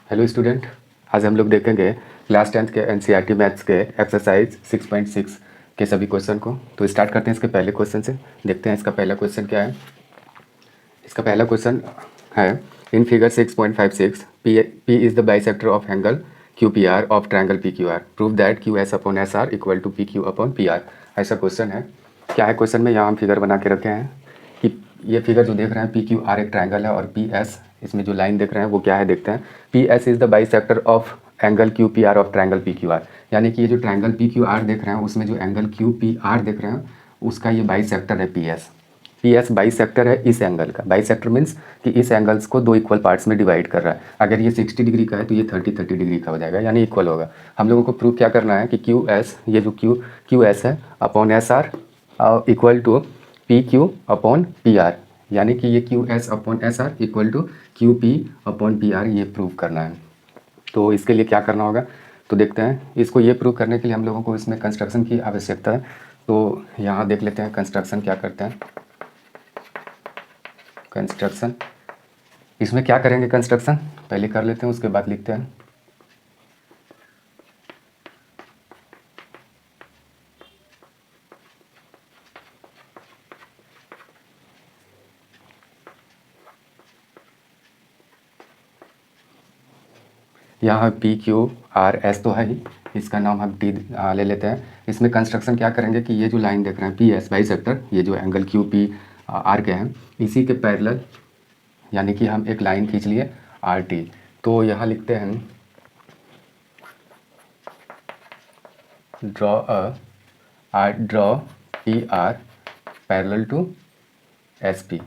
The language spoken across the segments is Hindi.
हेलो स्टूडेंट, आज हम लोग देखेंगे क्लास 10th के एनसीईआरटी मैथ्स के एक्सरसाइज 6.6 के सभी क्वेश्चन को। तो स्टार्ट करते हैं इसके पहले क्वेश्चन से। देखते हैं इसका पहला क्वेश्चन क्या है। इसका पहला क्वेश्चन है, in figure 6.56 P is the bisector of angle Q P R of triangle P Q R, prove that Q S upon S R equal to P Q upon P R. ऐसा क्वेश्चन है। क्या है क्वेश्चन में, यहाँ हम फिगर बना के रखे हैं कि ये फिगर जो देख रहे हैं पी क्यू आर एक ट्रायंगल है और पी एस इसमें जो लाइन देख रहे हैं वो क्या है देखते हैं। P S is the bisector of angle Q P R of triangle P Q are, यानी कि ये जो ट्रायंगल पी क्यू आर देख रहे हैं उसमें जो एंगल क्यू पी आर देख रहे हैं उसका ये बाइसेक्टर है P S. P S bisector है इस एंगल का। बाइसेक्टर मीन्स कि इस एंगल्स को दो इक्वल पार्ट्स में डिवाइड कर रहा है। अगर ये 60 डिग्री का है तो ये 30 डिग्री का हो जाएगा, यानी इक्वल होगा। हम लोगों को प्रूव क्या करना है कि क्यू एस, ये जो क्यू एस है upon S R equal to P Q upon P R, यानी कि ये Q S upon S R equal to Q P upon P R, ये प्रूव करना है। तो इसके लिए क्या करना होगा तो देखते हैं। इसको ये प्रूव करने के लिए हम लोगों को इसमें कंस्ट्रक्शन की आवश्यकता है। तो यहाँ देख लेते हैं कंस्ट्रक्शन क्या करते हैं। कंस्ट्रक्शन, इसमें क्या करेंगे कंस्ट्रक्शन पहले कर लेते हैं, उसके बाद लिखते हैं। यहाँ पी क्यू आर एस तो है ही, इसका नाम हम टी ले लेते हैं। इसमें कंस्ट्रक्शन क्या करेंगे कि ये जो लाइन देख रहे हैं पी एस बाइसेक्टर, ये जो एंगल क्यू पी आर के हैं इसी के पैरेलल, यानी कि हम एक लाइन खींच लिए आर टी। तो यहाँ लिखते हैं draw P R parallel to S P,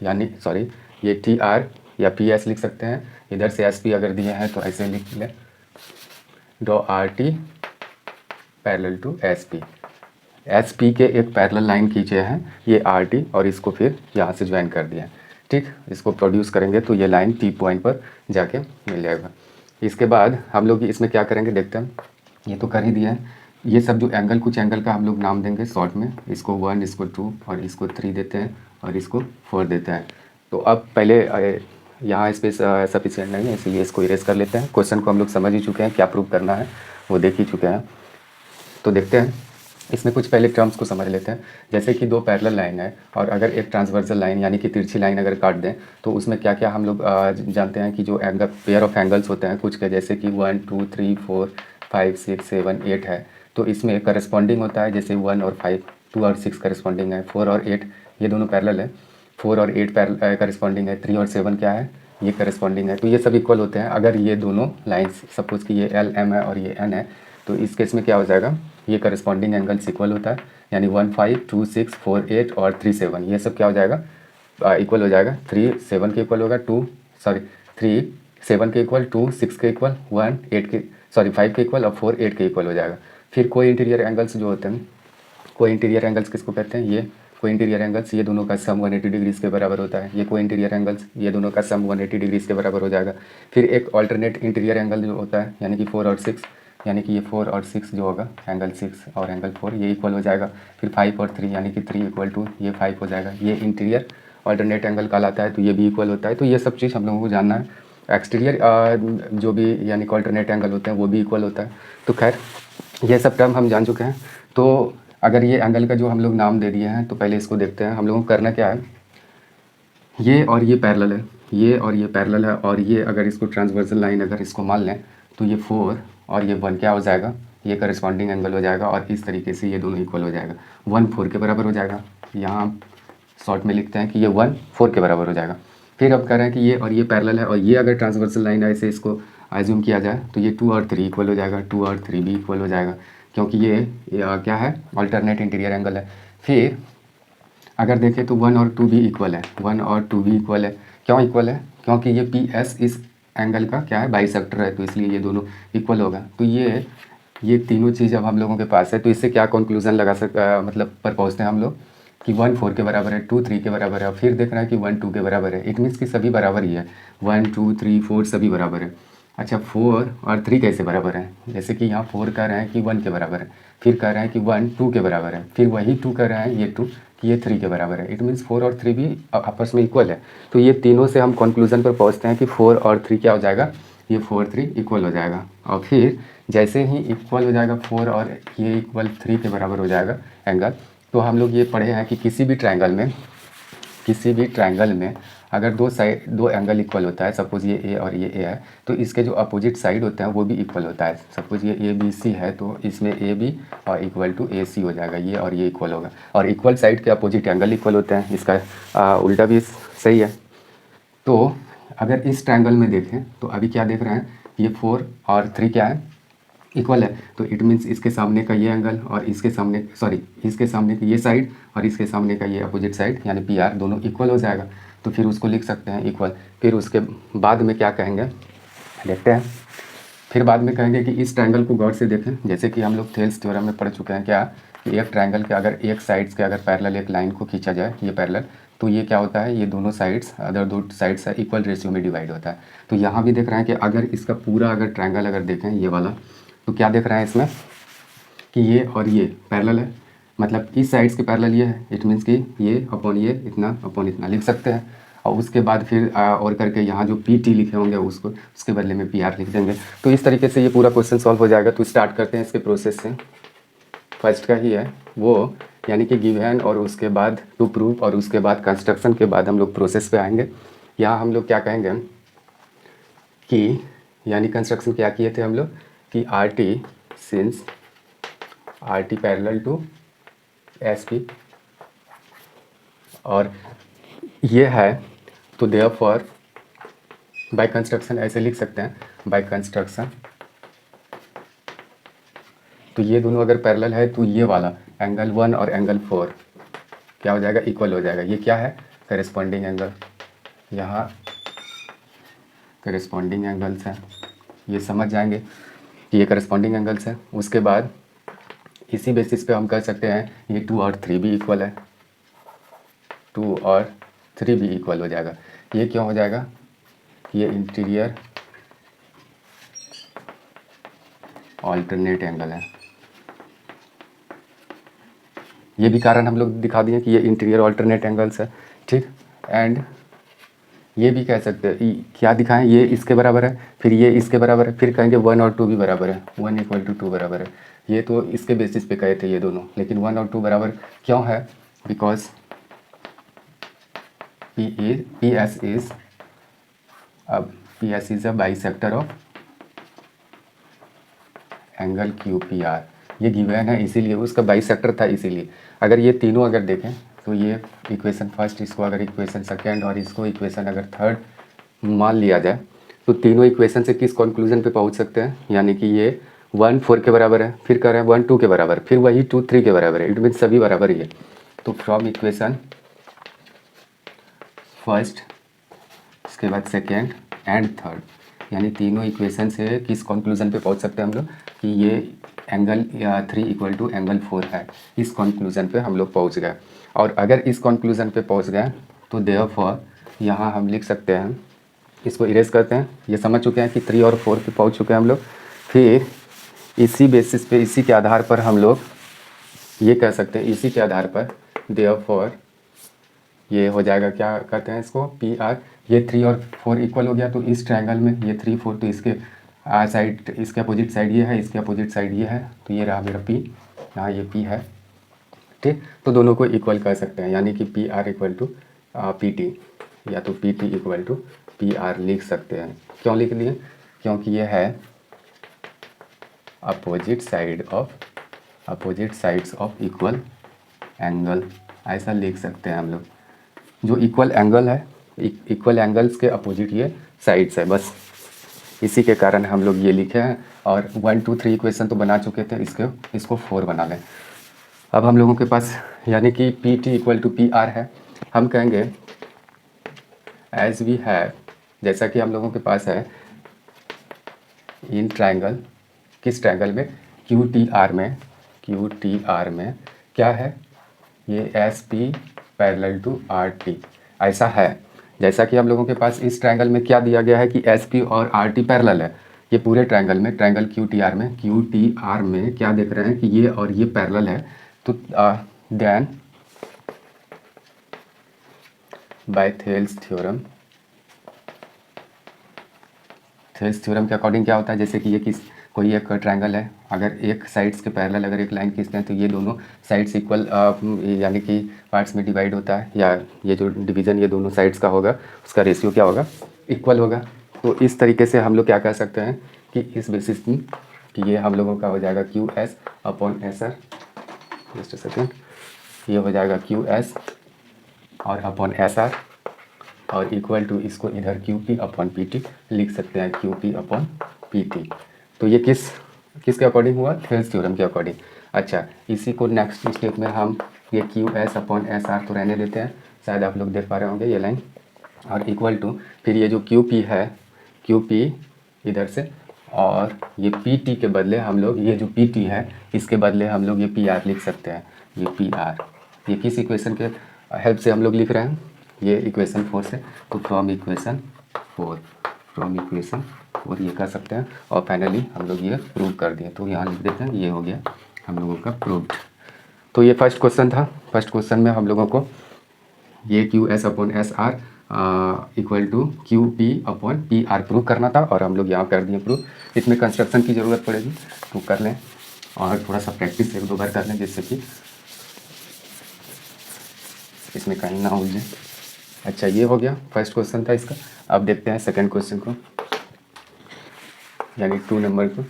यानी सॉरी ये टी आर या पी एस लिख सकते हैं। इधर से एस पी अगर दिए हैं तो ऐसे लिख लें, draw R T parallel to S P. S P के एक पैरेलल लाइन खींचे हैं ये आर टी, और इसको फिर यहाँ से ज्वाइन कर दिया। ठीक, इसको प्रोड्यूस करेंगे तो ये लाइन टी पॉइंट पर जाके मिल जाएगा। इसके बाद हम लोग इसमें क्या करेंगे देखते हैं। ये तो कर ही दिया है। ये सब जो एंगल, कुछ एंगल का हम लोग नाम देंगे शॉर्ट में। इसको 1, इसको 2 और इसको 3 देते हैं और इसको 4 देते हैं। तो अब पहले यहाँ स्पेस सफिशिएंट नहीं है, इसलिए इसको इरेज कर लेते हैं। क्वेश्चन को हम लोग समझ ही चुके हैं, क्या प्रूव करना है वो देख ही चुके हैं। तो देखते हैं इसमें कुछ पहले टर्म्स को समझ लेते हैं। जैसे कि दो पैरेलल लाइन है और अगर एक ट्रांसवर्सल लाइन यानी कि तिरछी लाइन अगर काट दें तो उसमें क्या क्या हम लोग जानते हैं कि जो एंगल पेयर ऑफ एंगल्स होते हैं कुछ के, जैसे कि 1 2 3 4 5 6 7 8 है, तो इसमें करस्पॉन्डिंग होता है। जैसे 1 और 5, 2 और 6 करस्पॉन्डिंग है, 4 और 8 ये दोनों पैरेलल है, 4 और 8 करस्पॉन्डिंग है, 3 और 7 क्या है ये करस्पॉन्डिंग है। तो ये सब इक्वल होते हैं अगर ये दोनों लाइन्स, सपोज कि ये एल एम है और ये एन है, तो इस केस में क्या हो जाएगा, ये करस्पॉन्डिंग एंगल्स इक्वल होता है। यानी 1 5 2 6 4 8 और 3 7 ये सब क्या हो जाएगा इक्वल हो जाएगा। 3 7 के इक्वल होगा, 3 7 के इक्वल, 2 6 के इक्वल, 1 8 के 5 के इक्वल और 4 8 के इक्वल हो जाएगा। फिर कोई इंटीरियर एंगल्स जो होते हैं, कोई इंटीरियर एंगल्स किसको कहते हैं, ये कोई इंटीरियर एंगल्स ये दोनों का सम 180 डिग्रीज के बराबर होता है। ये कोई इंटीरियर एंगल्स ये दोनों का सम 180 डिग्रीज के बराबर हो जाएगा। फिर एक ऑल्टरनेट इंटीरियर एंगल जो होता है यानी कि 4 और 6, यानी कि ये 4 और 6 जो होगा एंगल 6 और एंगल 4 ये इक्वल हो जाएगा। फिर 5 और 3 यानी कि 3 इक्वल टू ये 5 हो जाएगा। ये इंटीरियर ऑल्टरनेट एंगल कहलाता है, तो ये भी इक्वल होता है। तो ये सब चीज़ हम लोगों को जानना है। एक्सटीरियर जो भी यानी कि ऑल्टरनेट एंगल होते हैं वो भी इक्वल होता है। तो खैर ये सब टर्म हम जान चुके हैं। तो अगर ये एंगल का जो हम लोग नाम दे दिए हैं तो पहले इसको देखते हैं। हम लोगों को करना क्या है, ये और ये पैरेलल है, ये और ये पैरेलल है, और ये अगर इसको ट्रांसवर्सल लाइन अगर इसको मान लें तो ये 4 और ये 1 क्या हो जाएगा, ये करस्पॉन्डिंग एंगल हो जाएगा और इस तरीके से ये दोनों इक्वल हो जाएगा। 1 4 के बराबर हो जाएगा। यहाँ शॉर्ट में लिखते हैं कि ये 1 4 के बराबर हो जाएगा। फिर अब कह रहे हैं कि ये और ये पैरेलल है और ये अगर ट्रांसवर्सल लाइन है ऐसे इसको एज्यूम किया जाए तो ये 2 और 3 इक्वल हो जाएगा, 2 और 3 भी इक्वल हो जाएगा, क्योंकि ये क्या है ऑल्टरनेट इंटीरियर एंगल है। फिर अगर देखें तो 1 और 2 भी इक्वल है, 1 और 2 भी इक्वल है। क्यों इक्वल है, क्योंकि ये पी एस इस एंगल का क्या है बाइसेक्टर है, तो इसलिए ये दोनों इक्वल होगा। तो ये तीनों चीज़ अब हम लोगों के पास है। तो इससे क्या कंक्लूजन लगा मतलब पर पहुँचते हैं हम लोग कि 1 4 के बराबर है, 2 3 के बराबर है, और फिर देख रहा है कि 1 2 के बराबर है। इट मीन्स कि सभी बराबर ही है, 1 2 3 4 सभी बराबर है। अच्छा 4 और 3 कैसे बराबर है, जैसे कि यहाँ 4 कह रहे हैं कि 1 के बराबर है, फिर कह रहे हैं कि 1 2 के बराबर है, फिर वही 2 कह रहे हैं ये 2 कि ये 3 के बराबर है। इट मीन्स 4 और 3 भी आपस में इक्वल है। तो ये तीनों से हम कंक्लूजन पर पहुंचते हैं कि 4 और 3 क्या हो जाएगा, ये 4 3 इक्वल हो जाएगा। और फिर जैसे ही इक्वल हो जाएगा 4 और ये इक्वल 3 के बराबर हो जाएगा एंगल, तो हम लोग ये पढ़े हैं कि किसी भी ट्रायंगल में अगर दो एंगल इक्वल होता है, सपोज़ ये ए और ये ए है, तो इसके जो अपोजिट साइड होते हैं वो भी इक्वल होता है। सपोज़ ये ए बी सी है तो इसमें ए बी और इक्वल टू ए सी हो जाएगा, ये और ये इक्वल होगा। और इक्वल साइड के अपोजिट एंगल इक्वल होते हैं, इसका उल्टा भी सही है। तो अगर इस ट्रायंगल में देखें तो अभी क्या देख रहे हैं, ये 4 और 3 क्या है, इक्वल है। तो इट मीन्स इसके सामने का ये एंगल और इसके सामने की ये साइड और इसके सामने का ये अपोजिट साइड यानी पी आर दोनों इक्वल हो जाएगा। तो फिर उसको लिख सकते हैं इक्वल। फिर उसके बाद में क्या कहेंगे देखते हैं। फिर बाद में कहेंगे कि इस ट्रायंगल को गौर से देखें, जैसे कि हम लोग थेल्स थ्योरम में पढ़ चुके हैं क्या, कि एक ट्रायंगल के अगर एक साइड्स के अगर पैरेलल एक लाइन को खींचा जाए, ये पैरेलल, तो ये क्या होता है, ये दोनों साइड्स अदर दो साइड्स से इक्वल रेशियो में डिवाइड होता है। तो यहाँ भी देख रहे हैं कि अगर इसका पूरा अगर ट्रायंगल अगर देखें ये वाला, तो क्या देख रहे हैं इसमें कि ये और ये पैरेलल है, मतलब इस साइड्स के पैरेलल ये है। इट मीन्स कि ये अपॉन ये इतना अपॉन इतना लिख सकते हैं। और उसके बाद फिर और करके यहाँ जो पी टी लिखे होंगे उसके बदले में पी आर लिख देंगे। तो इस तरीके से ये पूरा क्वेश्चन सॉल्व हो जाएगा। तो स्टार्ट करते हैं इसके प्रोसेस से। फर्स्ट का ही है वो, यानी कि गिवन और उसके बाद टू प्रूफ और उसके बाद कंस्ट्रक्शन के बाद हम लोग प्रोसेस पे आएंगे। यहाँ हम लोग क्या कहेंगे कि यानी कंस्ट्रक्शन क्या किए थे हम लोग कि R T since R T parallel to S P और ये है, तो देयरफॉर बाय कंस्ट्रक्शन ऐसे लिख सकते हैं, बाय कंस्ट्रक्शन। तो ये दोनों अगर पैरेलल है तो ये वाला एंगल 1 और एंगल 4 क्या हो जाएगा, इक्वल हो जाएगा। ये क्या है, करेस्पॉन्डिंग एंगल। यहाँ करेस्पॉन्डिंग एंगल्स हैं, ये समझ जाएंगे कि ये करेस्पॉन्डिंग एंगल्स हैं। उसके बाद इसी बेसिस पे हम कर सकते हैं ये 2 और 3 भी इक्वल है, 2 और 3 भी इक्वल हो जाएगा। ये क्यों हो जाएगा, ये इंटीरियर ऑल्टरनेट एंगल है। ये भी कारण हम लोग दिखा दिए कि ये इंटीरियर ऑल्टरनेट एंगल्स है, ठीक। एंड ये भी कह सकते हैं क्या दिखाएं, ये इसके बराबर है, फिर ये इसके बराबर है, फिर कहेंगे 1 और 2 भी बराबर है, 1 इक्वल टू 2 बराबर है। ये तो इसके बेसिस पे कहे थे ये दोनों, लेकिन 1 और 2 बराबर क्यों है, because P S is a bisector of angle Q P R. ये गिवन है इसीलिए, उसका बाइसेक्टर था इसीलिए। अगर ये तीनों अगर देखें तो ये इक्वेशन फर्स्ट, इसको अगर इक्वेशन सेकेंड और इसको इक्वेशन अगर थर्ड मान लिया जाए तो तीनों इक्वेशन से किस कंक्लूजन पे पहुंच सकते हैं, यानी कि ये 1 4 के बराबर है, फिर कह रहे हैं 1 2 के बराबर, फिर वही 2 3 के बराबर है। इट मीन सभी बराबर ही है। तो फ्रॉम इक्वेशन फर्स्ट, इसके बाद सेकेंड एंड थर्ड, यानी तीनों इक्वेशन से किस कंक्लूजन पे पहुंच सकते हैं हम लोग कि ये एंगल 3 इक्वल टू एंगल 4 है। इस कंक्लूजन पे हम लोग पहुंच गए। और अगर इस कंक्लूजन पे पहुंच गए तो देयरफॉर यहाँ हम लिख सकते हैं, इसको इरेज करते हैं। ये समझ चुके हैं कि 3 और 4 पे पहुंच चुके हैं हम लोग। फिर इसी बेसिस पे, इसी के आधार पर हम लोग ये कह सकते हैं, इसी के आधार पर देयरफॉर ये हो जाएगा, क्या कहते हैं इसको, पी आर। ये 3 और 4 इक्वल हो गया तो इस ट्रायंगल में ये 3 4, तो इसके साइड, इसके अपोजिट साइड ये है, इसके अपोजिट साइड ये है, तो ये रहा मेरा पी, यहाँ ये पी है, ठीक। तो दोनों को इक्वल कर सकते हैं, यानी कि P R equal to P T, या तो P T equal to P R लिख सकते हैं। क्यों लिख लिए, क्योंकि ये है opposite sides of equal angle, ऐसा लिख सकते हैं हम लोग। जो इक्वल एंगल है, इक्वल एंगल्स के अपोजिट ये साइड्स है, बस इसी के कारण हम लोग ये लिखे हैं। और 1 2 3 इक्वेशन तो बना चुके थे, इसको 4 बना लें। अब हम लोगों के पास यानी कि P T equal to P R है। हम कहेंगे एज वी हैव, जैसा कि हम लोगों के पास है इन ट्रायंगल, किस ट्रायंगल में, क्यू टी आर में क्या है, ये S P parallel to R T, ऐसा है। जैसा कि हम लोगों के पास इस ट्रायंगल में क्या दिया गया है कि एस पी और आर टी पैरेलल है। ये पूरे ट्रायंगल में, ट्रायंगल क्यू टी आर में क्या देख रहे हैं कि ये और ये पैरेलल है। तो then by Thales theorem. Thales theorem के अकॉर्डिंग क्या होता है, जैसे कि ये कोई एक ट्रायंगल है, अगर एक साइड्स के पैरेलल अगर एक लाइन खींचते हैं तो ये दोनों साइड्स इक्वल यानी कि पार्ट्स में डिवाइड होता है, या ये जो डिवीज़न ये दोनों साइड्स का होगा उसका रेशियो क्या होगा, इक्वल होगा। तो इस तरीके से हम लोग क्या कह सकते हैं कि इस बेसिस कि ये हम लोगों का हो जाएगा Q S upon S are, just a second, ये हो जाएगा क्यू एस और अपॉन एस आर, और इक्वल टू इसको इधर Q P upon P T लिख सकते हैं, Q P upon P T. तो ये किसके अकॉर्डिंग हुआ, थेल्स थ्योरम के अकॉर्डिंग। अच्छा, इसी को नेक्स्ट स्टेप में हम ये Q S upon S are तो रहने देते हैं, शायद आप लोग देख पा रहे होंगे ये लाइन, और इक्वल टू फिर ये जो क्यू पी है, क्यू पी इधर से, और ये पी टी के बदले हम लोग ये जो पी टी है इसके बदले हम लोग ये पी आर लिख सकते हैं, ये पी आर। ये किस इक्वेशन के हेल्प से हम लोग लिख रहे हैं, ये इक्वेशन 4 से, तो फ्रॉम इक्वेशन 4 ये कर सकते हैं, और फाइनली हम लोग ये प्रूव कर दिए, तो यहाँ लिख देते हैं, ये हो गया हम लोगों का प्रूव्ड। तो ये फर्स्ट क्वेश्चन था। फर्स्ट क्वेश्चन में हम लोगों को ये Q S upon S R equal to Q P upon P R prove करना था, और हम लोग यहाँ कर दिए प्रूव। इसमें कंस्ट्रक्शन की ज़रूरत पड़ेगी तो कर लें, और थोड़ा सा प्रैक्टिस एक दो बार कर लें जिससे कि इसमें कहीं ना उलझे। अच्छा, ये हो गया फर्स्ट क्वेश्चन था इसका। अब देखते हैं सेकंड क्वेश्चन को, यानी 2 नंबर को।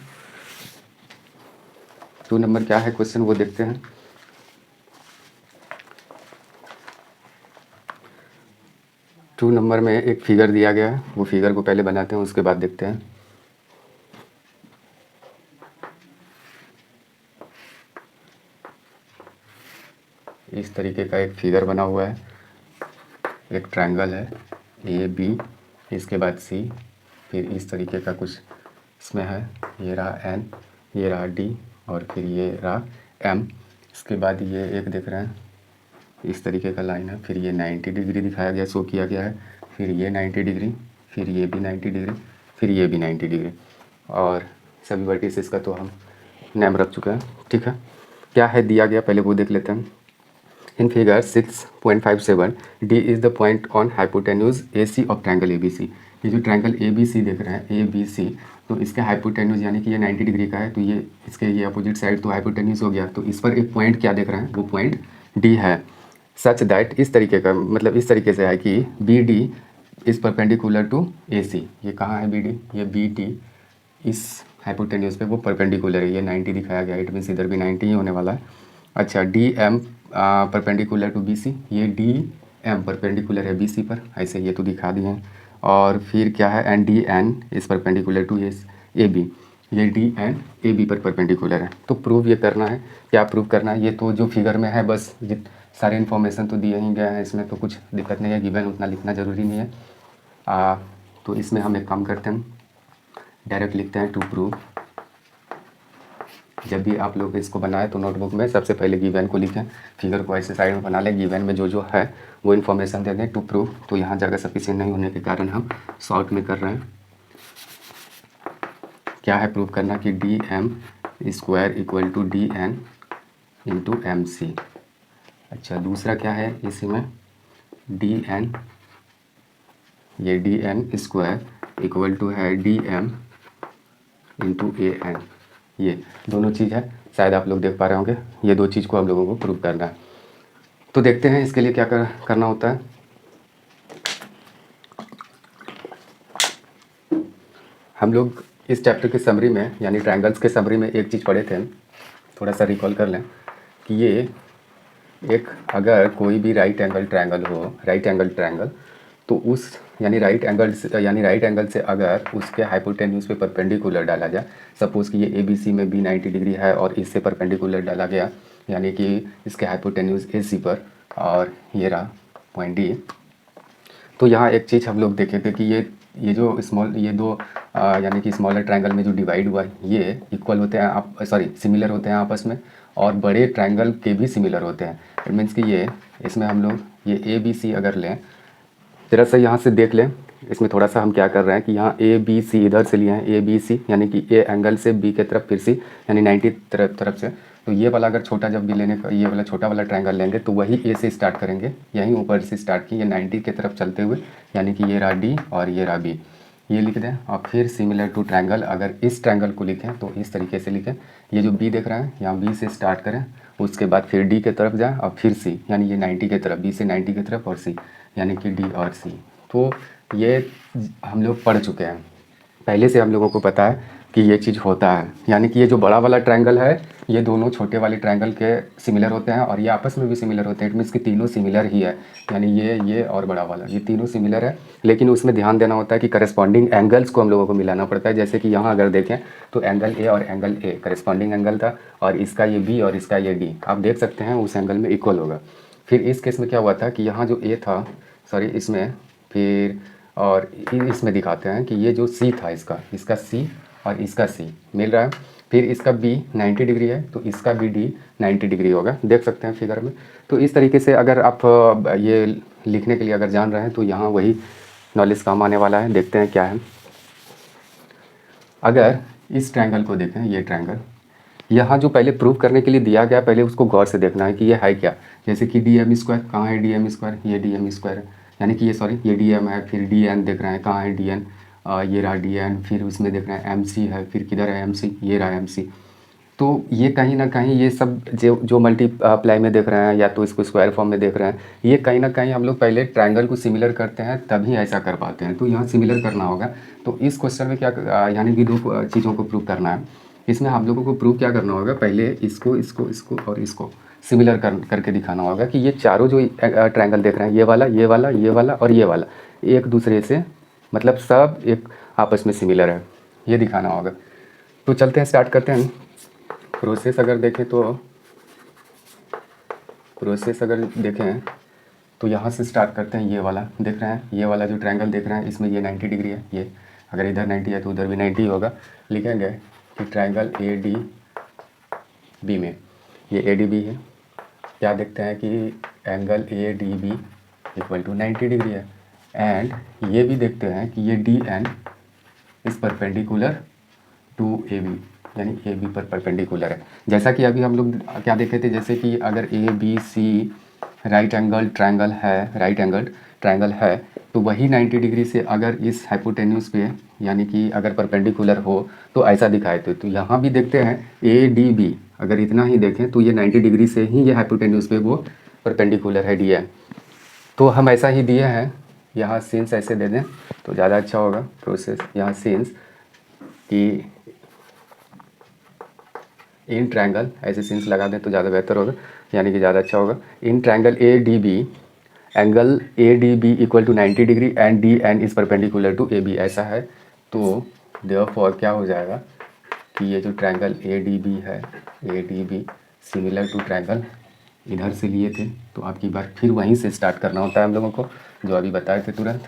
2 नंबर क्या है क्वेश्चन वो देखते हैं। टू नंबर में एक फिगर दिया गया है, वो फिगर को पहले बनाते हैं उसके बाद देखते हैं। इस तरीके का एक फिगर बना हुआ है, एक ट्रायंगल है ए बी, इसके बाद सी, फिर इस तरीके का कुछ इसमें है, ये रहा एन, ये रहा डी, और फिर ये रहा एम। इसके बाद ये एक देख रहे हैं इस तरीके का लाइन है, फिर ये 90 डिग्री दिखाया गया, शो किया गया है, फिर ये 90 डिग्री, फिर ये भी 90 डिग्री, फिर ये भी 90 डिग्री, और सभी वर्टिसेस का तो हम नाम रख चुके हैं। ठीक है, क्या है दिया गया पहले वो देख लेते हैं। In figure 6.57 D is the point on hypotenuse A C of triangle A B C. ये जो ट्रायंगल ए बी सी देख रहे हैं, ए बी सी, तो इसका हाइपोटेन्यूज यानी कि ये 90 डिग्री का है, तो ये इसके ये अपोजिट साइड तो हाइपोटेन्यूज हो गया, तो इस पर एक पॉइंट क्या देख रहे हैं, वो पॉइंट डी है। सच दैट, इस तरीके का मतलब इस तरीके से है कि B D is perpendicular to A C. ये कहाँ है बी डी, ये बी डी इस हाइपोटेन्यूज पे वो परपेंडिकुलर है, ये 90 दिखाया गया, इट मीन्स इधर भी 90 ही होने वाला है। अच्छा, D M perpendicular to B C, ये डी एम परपेंडिकुलर है बी सी पर, ऐसे ये तो दिखा दिए हैं। और फिर क्या है, and D N is perpendicular to A B, ये डी एन ए बी पर परपेंडिकुलर है। तो प्रूव ये करना है, क्या प्रूव करना है, ये तो जो फिगर में है बस सारे इन्फॉर्मेशन तो दिए ही गए हैं, इसमें तो कुछ दिक्कत नहीं है, गिवन उतना लिखना ज़रूरी नहीं है। तो इसमें हम एक काम करते हैं, डायरेक्ट लिखते हैं टू प्रूव। जब भी आप लोग इसको बनाएं तो नोटबुक में सबसे पहले गिवन को लिखें, फिगर को ऐसे साइड में बना लें, गिवन में जो जो है वो इन्फॉर्मेशन दे दें टू प्रूव। तो यहाँ जगह सफिशिएंट नहीं होने के कारण हम शॉर्ट में कर रहे हैं। क्या है प्रूव करना कि D M square equal to D N into M C. अच्छा, दूसरा क्या है इसी में, डी एन, ये D N square equal to है D M into A N, ये दोनों चीज़ है, शायद आप लोग देख पा रहे होंगे। ये दो चीज़ को हम लोगों को प्रूव करना है। तो देखते हैं इसके लिए क्या करना होता है। हम लोग इस चैप्टर के समरी में यानी ट्रायंगल्स के समरी में एक चीज़ पढ़े थे, थोड़ा सा रिकॉल कर लें कि ये एक अगर कोई भी राइट एंगल ट्रायंगल हो, राइट एंगल ट्रायंगल, तो उस यानी राइट एंगल से अगर उसके हाइपोटेन्यूज पे परपेंडिकुलर डाला जाए, सपोज़ कि ये ए बी सी में बी 90 डिग्री है और इससे परपेंडिकुलर डाला गया, यानी कि इसके हाइपोटेन्यूज ए सी पर, और ये रहा पॉइंट डी। तो यहाँ एक चीज़ हम लोग देखे थे कि ये जो ये दो यानी कि स्मॉलर ट्रायंगल में जो डिवाइड हुआ है ये इक्वल होते हैं, सिमिलर होते हैं आपस में, और बड़े ट्रायंगल के भी सिमिलर होते हैं। इट मीन्स कि ये इसमें हम लोग ये ए बी सी अगर लें, जरा सा यहाँ से देख लें, इसमें थोड़ा सा हम क्या कर रहे हैं कि यहाँ ए बी सी इधर से लिए हैं, ए बी सी यानी कि ए एंगल से बी के तरफ, फिर सी यानी 90 तरफ से, तो ये वाला अगर छोटा जब भी लेने का, ये वाला छोटा वाला ट्रायंगल लेंगे तो वही ए से स्टार्ट करेंगे, यहीं ऊपर से स्टार्ट किए 90 की तरफ चलते हुए, यानी कि ये रहा डी और ये रहा बी, ये लिख दें। और फिर सिमिलर टू ट्रायंगल, अगर इस ट्रायंगल को लिखें तो इस तरीके से लिखें, ये जो बी देख रहे हैं यहाँ बी से स्टार्ट करें, उसके बाद फिर डी की तरफ जाएँ और फिर सी, यानी ये 90 की तरफ, बी से 90 की तरफ और सी, यानी कि डी और सी। तो ये हम लोग पढ़ चुके हैं, पहले से हम लोगों को पता है कि ये चीज़ होता है, यानी कि ये जो बड़ा वाला ट्रायंगल है ये दोनों छोटे वाले ट्रायंगल के सिमिलर होते हैं और ये आपस में भी सिमिलर होते हैं। इट मीन्स कि तीनों सिमिलर ही है, यानी ये और बड़ा वाला, ये तीनों सिमिलर है। लेकिन उसमें ध्यान देना होता है कि करस्पॉन्डिंग एंगल्स को हम लोगों को मिलाना पड़ता है। जैसे कि यहाँ अगर देखें तो एंगल ए और एंगल ए करस्पॉन्डिंग एंगल था, और इसका ये बी और इसका ये डी, आप देख सकते हैं उस एंगल में इक्वल होगा। फिर इस केस में क्या हुआ था कि यहाँ जो ए था, सॉरी इसमें, फिर और इसमें दिखाते हैं कि ये जो सी था, इसका सी और इसका सी मिल रहा है। फिर इसका बी 90 डिग्री है तो इसका भी डी 90 डिग्री होगा, देख सकते हैं फिगर में। तो इस तरीके से अगर आप ये लिखने के लिए अगर जान रहे हैं तो यहाँ वही नॉलेज काम आने वाला है। देखते हैं क्या है। अगर इस ट्रायंगल को देखें, ये ट्रायंगल यहाँ जो पहले प्रूव करने के लिए दिया गया, पहले उसको गौर से देखना है कि ये है क्या। जैसे कि डी एम स्क्वायर, कहाँ है डी एम स्क्वायर, ये डी एम स्क्वायर है, यानी कि ये सॉरी ये डी एम है। फिर डी एन देख रहे हैं, कहाँ है डी एन, ये रहा डी एन। फिर उसमें देख रहे हैं एम सी है, फिर किधर है एम सी, ये रहा एम सी। तो ये कहीं ना कहीं ये सब जो मल्टीप्लाई में देख रहे हैं या तो इसको स्क्वायर फॉर्म में देख रहे हैं, ये कहीं ना कहीं हम लोग पहले ट्रायंगल को सिमिलर करते हैं तभी ऐसा कर पाते हैं। तो यहाँ सिमिलर करना होगा। तो इस क्वेश्चन में क्या यानी कि दो चीज़ों को प्रूव करना है। इसमें हम लोगों को प्रूव क्या करना होगा, पहले इसको इसको इसको और इसको सिमिलर करके दिखाना होगा कि ये चारों जो ट्रायंगल देख रहे हैं, ये वाला ये वाला ये वाला और ये वाला, एक दूसरे से मतलब सब एक आपस में सिमिलर है, ये दिखाना होगा। तो चलते हैं, स्टार्ट करते हैं। प्रोसेस अगर देखें तो यहाँ से स्टार्ट करते हैं। ये वाला देख रहे हैं, ये वाला जो ट्रायंगल देख रहे हैं इसमें ये 90 डिग्री है। ये अगर इधर 90 है तो उधर भी 90 होगा। लिखेंगे कि ट्रायंगल ए डी बी में ये ए डी बी है, क्या देखते हैं कि angle A D B equal to 90 degree है। एंड ये भी देखते हैं कि ये D N is perpendicular to A B, यानी ए बी पर परपेंडिकुलर है। जैसा कि अभी हम लोग क्या देखे थे, जैसे कि अगर A B C right angle triangle है तो वही 90 डिग्री से अगर इस हाइपोटेन्यूस पे यानी कि अगर परपेंडिकुलर हो तो ऐसा दिखाए। तो यहाँ भी देखते हैं ए डी बी, अगर इतना ही देखें तो ये 90 डिग्री से ही ये हाइपोटेन्यूस पे वो परपेंडिकुलर है डी एन। तो हम ऐसा ही दिए हैं, यहाँ सीन्स ऐसे दे दें तो ज़्यादा अच्छा होगा। प्रोसेस यहाँ सीन्स कि इन ट्रायंगल ऐसे सीन्स लगा दें तो ज़्यादा बेहतर होगा, यानी कि ज़्यादा अच्छा होगा। In triangle A D B, angle A D B equal to 90 degree and D N is perpendicular to A B, ऐसा है। तो देयरफॉर क्या हो जाएगा कि ये जो ट्रायंगल ए डी बी है, A D B similar to triangle इधर से लिए थे, तो आपकी बात फिर वहीं से स्टार्ट करना होता है हम लोगों को, जो अभी बताए थे तुरंत।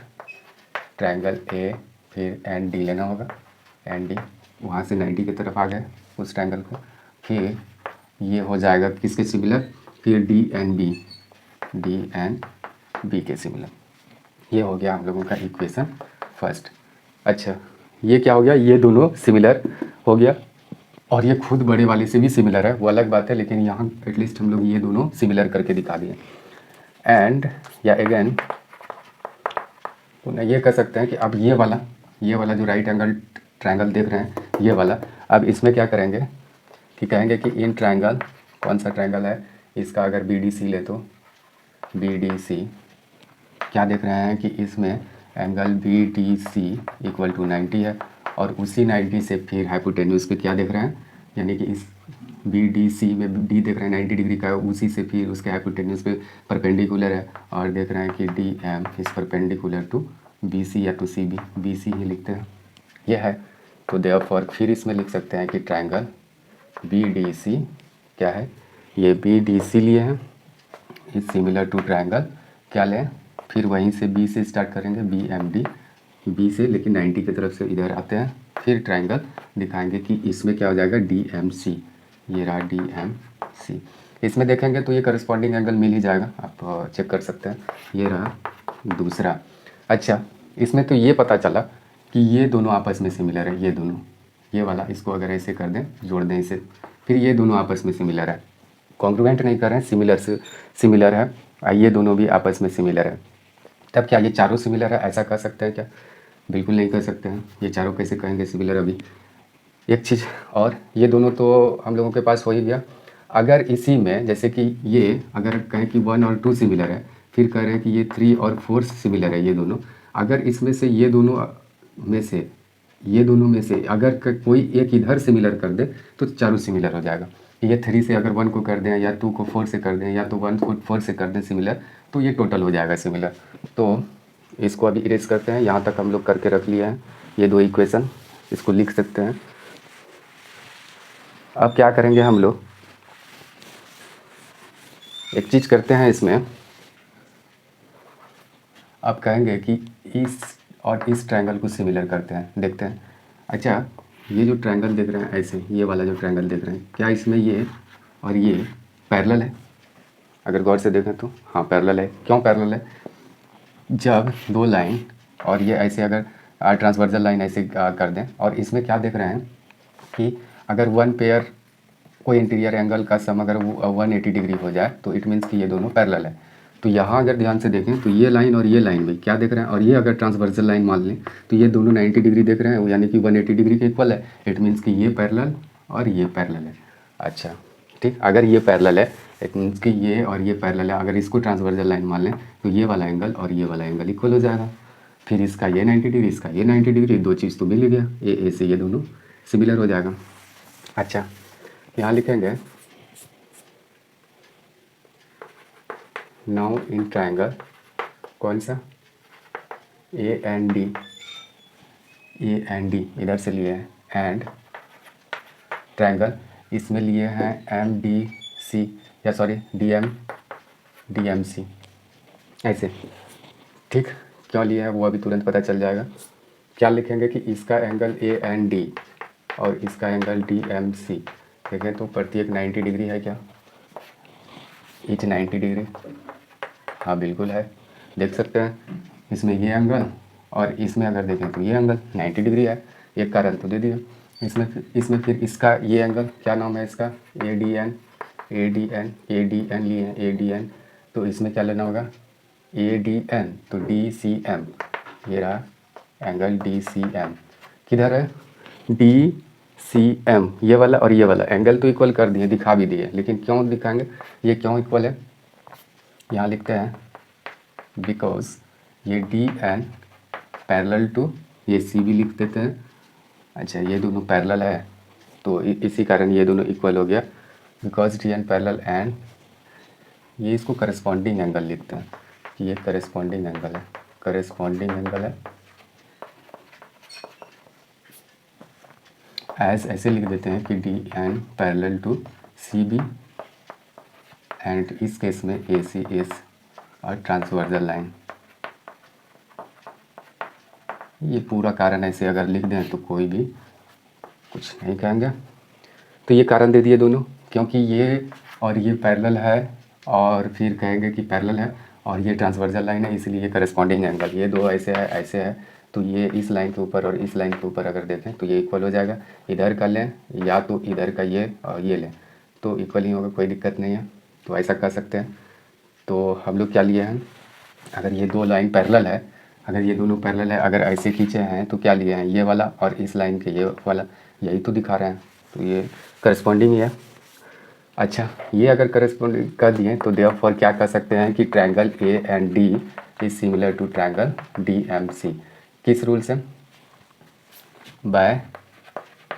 ट्रायंगल ए फिर एन डी लेना होगा, एन डी वहाँ से 90 की तरफ आ गए उस ट्रायंगल को। फिर ये हो जाएगा किसके सिमिलर, फिर डी एन बी के सिमिलर। ये हो गया हम लोगों का इक्वेशन फर्स्ट। अच्छा, ये क्या हो गया, ये दोनों सिमिलर हो गया और ये खुद बड़े वाले से भी सिमिलर है, वो अलग बात है, लेकिन यहाँ एटलीस्ट हम लोग ये दोनों सिमिलर करके दिखा दिए। एंड या अगेन तो ना ये कह सकते हैं कि अब ये वाला जो राइट एंगल ट्रायंगल देख रहे हैं, ये वाला, अब इसमें क्या करेंगे कि कहेंगे कि इन ट्रायंगल, कौन सा ट्रायंगल है इसका, अगर बी डी सी ले तो बी डी सी क्या देख रहे हैं कि इसमें angle B D C equal to 90 है और उसी 90 से फिर हाइपोटेन्यूस पे क्या देख रहे हैं, यानी कि इस बी डी सी में डी देख रहे हैं 90 डिग्री का, उसी से फिर उसके हाइपोटेन्यूस पे परपेंडिकुलर है और देख रहे हैं कि D M is perpendicular to B C या to C B, B C ही लिखते हैं, ये है। तो देयरफॉर फिर इसमें लिख सकते हैं कि ट्रायंगल बी डी सी क्या है, ये बी डी सी लिए हैं, इज सिमिलर टू ट्रायंगल क्या लें, फिर वहीं से बी से स्टार्ट करेंगे, बी एम डी, बी से लेकिन 90 की तरफ से इधर आते हैं, फिर ट्रायंगल दिखाएंगे कि इसमें क्या हो जाएगा डी एम सी, ये रहा डी एम सी। इसमें देखेंगे तो ये करस्पॉन्डिंग एंगल मिल ही जाएगा, आप चेक कर सकते हैं, ये रहा दूसरा। अच्छा, इसमें तो ये पता चला कि ये दोनों आपस में सिमिलर है, ये दोनों, ये वाला इसको अगर ऐसे कर दें, जोड़ दें इसे, फिर ये दोनों आपस में सिमिलर है, कॉन्ग्रुएंट नहीं कर रहे हैं, सिमिलर है, ये दोनों भी आपस में सिमिलर है। तब क्या ये चारों सिमिलर है, ऐसा कह सकते हैं क्या? बिल्कुल नहीं कह सकते हैं। ये चारों कैसे कहेंगे सिमिलर? अभी एक चीज़ और, ये दोनों तो हम लोगों के पास हो ही गया। अगर इसी में जैसे कि ये अगर कहें कि 1 और 2 सिमिलर है, फिर कह रहे हैं कि ये 3 और 4 सिमिलर है ये दोनों, अगर इसमें से ये दोनों में से अगर कोई एक इधर सिमिलर कर दे तो चारों सिमिलर हो जाएगा। ये 3 से अगर 1 को कर दें, या 2 को 4 से कर दें, या तो 1 को 4 से कर दें सिमिलर, तो ये टोटल हो जाएगा सिमिलर। तो इसको अभी इरेज करते हैं, यहाँ तक हम लोग करके रख लिए हैं ये दो इक्वेशन, इसको लिख सकते हैं। अब क्या करेंगे हम लोग, एक चीज़ करते हैं इसमें। अब कहेंगे कि इस और इस ट्रायंगल को सिमिलर करते हैं, देखते हैं। अच्छा, ये जो ट्रायंगल देख रहे हैं ऐसे, ये वाला जो ट्रायंगल देख रहे हैं, क्या इसमें ये और ये पैरेलल है? अगर गौर से देखें तो हाँ पैरेलल है। क्यों पैरेलल है? जब दो लाइन और ये ऐसे अगर ट्रांसवर्सल लाइन ऐसे कर दें, और इसमें क्या देख रहे हैं कि अगर वन पेयर कोई इंटीरियर एंगल का सम अगर वो 180 डिग्री हो जाए तो इट मीन्स कि ये दोनों पैरेलल है। तो यहाँ अगर ध्यान से देखें तो ये लाइन और ये लाइन भी क्या देख रहे हैं, और ये अगर ट्रांसवर्सल लाइन मान लें तो ये दोनों 90 डिग्री देख रहे हैं, यानी कि 180 डिग्री के इक्वल है। इट मीन्स कि ये पैरेलल और ये पैरेलल है। अच्छा ठीक, अगर ये पैरेलल है इट मीन्स कि ये और ये पैरेलल है। अगर इसको ट्रांसवर्सल लाइन मान लें तो ये वाला एंगल और ये वाला एंगल इक्वल हो जाएगा। फिर इसका ये 90 डिग्री, इसका ये 90 डिग्री, दो चीज़ तो मिल गया, ए से ये दोनों सिमिलर हो जाएगा। अच्छा, यहाँ लिखेंगे नाउ इन ट्रायंगल, कौन सा? ए एंड डी इधर से लिए हैं, एंड ट्रायंगल इसमें लिए हैं एम डी सी, या सॉरी डी एम सी, ऐसे। ठीक, क्यों लिया है वो अभी तुरंत पता चल जाएगा। क्या लिखेंगे कि इसका एंगल ए एंड डी और इसका एंगल डी एम सी, देखें तो प्रत्येक 90 डिग्री है क्या? ईच 90 डिग्री, हाँ बिल्कुल है। देख सकते हैं इसमें ये एंगल और इसमें अगर देखें तो ये एंगल 90 डिग्री है। एक कारण तो दे दिया। इसमें फिर इसका ये एंगल क्या नाम है इसका? ए डी एन लिए हैं, ए डी एन। तो इसमें क्या लेना होगा? ए डी एन, तो डी सी एम, ये रहा एंगल डी सी एम। किधर है? डी सी एम, ये वाला और ये वाला एंगल तो इक्वल कर दिए, दिखा भी दिए, लेकिन क्यों दिखाएंगे, ये क्यों इक्वल है? यहाँ लिखते हैं बिकॉज ये डी एन पैरेलल टू ये सी भी लिख देते हैं। अच्छा, ये दोनों पैरेलल है तो इसी कारण ये दोनों इक्वल हो गया, because D N parallel and ये इसको करस्पॉन्डिंग एंगल लिखते हैं कि ये करस्पॉन्डिंग एंगल है, करस्पॉन्डिंग एंगल है। ऐसे लिख देते हैं कि D N parallel to C B and इस केस में ए सी इज और ट्रांसवर्सल लाइन। ये पूरा कारण ऐसे अगर लिख दें तो कोई भी कुछ नहीं कहेंगे। तो ये कारण दे दिए दोनों, क्योंकि ये और ये पैरेलल है, और फिर कहेंगे कि पैरेलल है और ये ट्रांसवर्सल लाइन है, इसलिए ये करस्पॉन्डिंग एंगल, ये दो ऐसे है तो ये इस लाइन के ऊपर और इस लाइन के ऊपर अगर देखें तो ये इक्वल हो जाएगा। इधर का लें या तो इधर का ये और ये लें तो इक्वल ही होगा, कोई दिक्कत नहीं है। तो ऐसा कर सकते हैं। तो हम लोग क्या लिए हैं, अगर ये दो लाइन पैरेलल है, अगर ये दोनों पैरेलल है, अगर ऐसे खींचे हैं तो क्या लिए हैं, ये वाला और इस लाइन के ये वाला, यही तो दिखा रहे हैं, तो ये करस्पॉन्डिंग ही है। अच्छा, ये अगर करस्पॉन्डिंग कर दिए तो देयरफॉर क्या कर सकते हैं कि triangle A and D is similar to triangle D M C. किस रूल से? बाय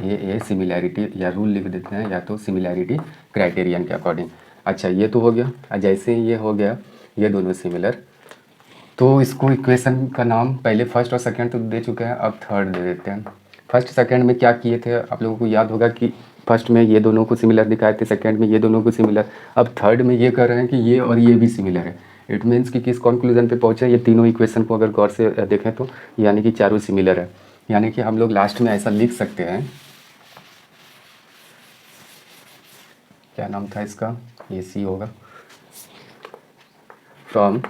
ये सिमिलैरिटी, या रूल लिख देते हैं, या तो सिमिलैरिटी क्राइटेरियन के अकॉर्डिंग। अच्छा, ये तो हो गया। जैसे ही ये हो गया ये दोनों सिमिलर, तो इसको इक्वेशन का नाम पहले फर्स्ट और सेकंड तो दे चुके हैं, अब थर्ड दे देते हैं। फर्स्ट सेकंड में क्या किए थे आप लोगों को याद होगा कि फर्स्ट में ये दोनों को सिमिलर दिखाए थे, सेकंड में ये दोनों को सिमिलर। अब थर्ड में ये कर रहे हैं कि ये और ये भी सिमिलर है। इट मीन्स कि किस कंक्लूजन पे पहुँचे, ये तीनों इक्वेशन को अगर गौर से देखें तो यानी कि चारों सिमिलर है। यानी कि हम लोग लास्ट में ऐसा लिख सकते हैं, क्या नाम था इसका, ये सी होगा, from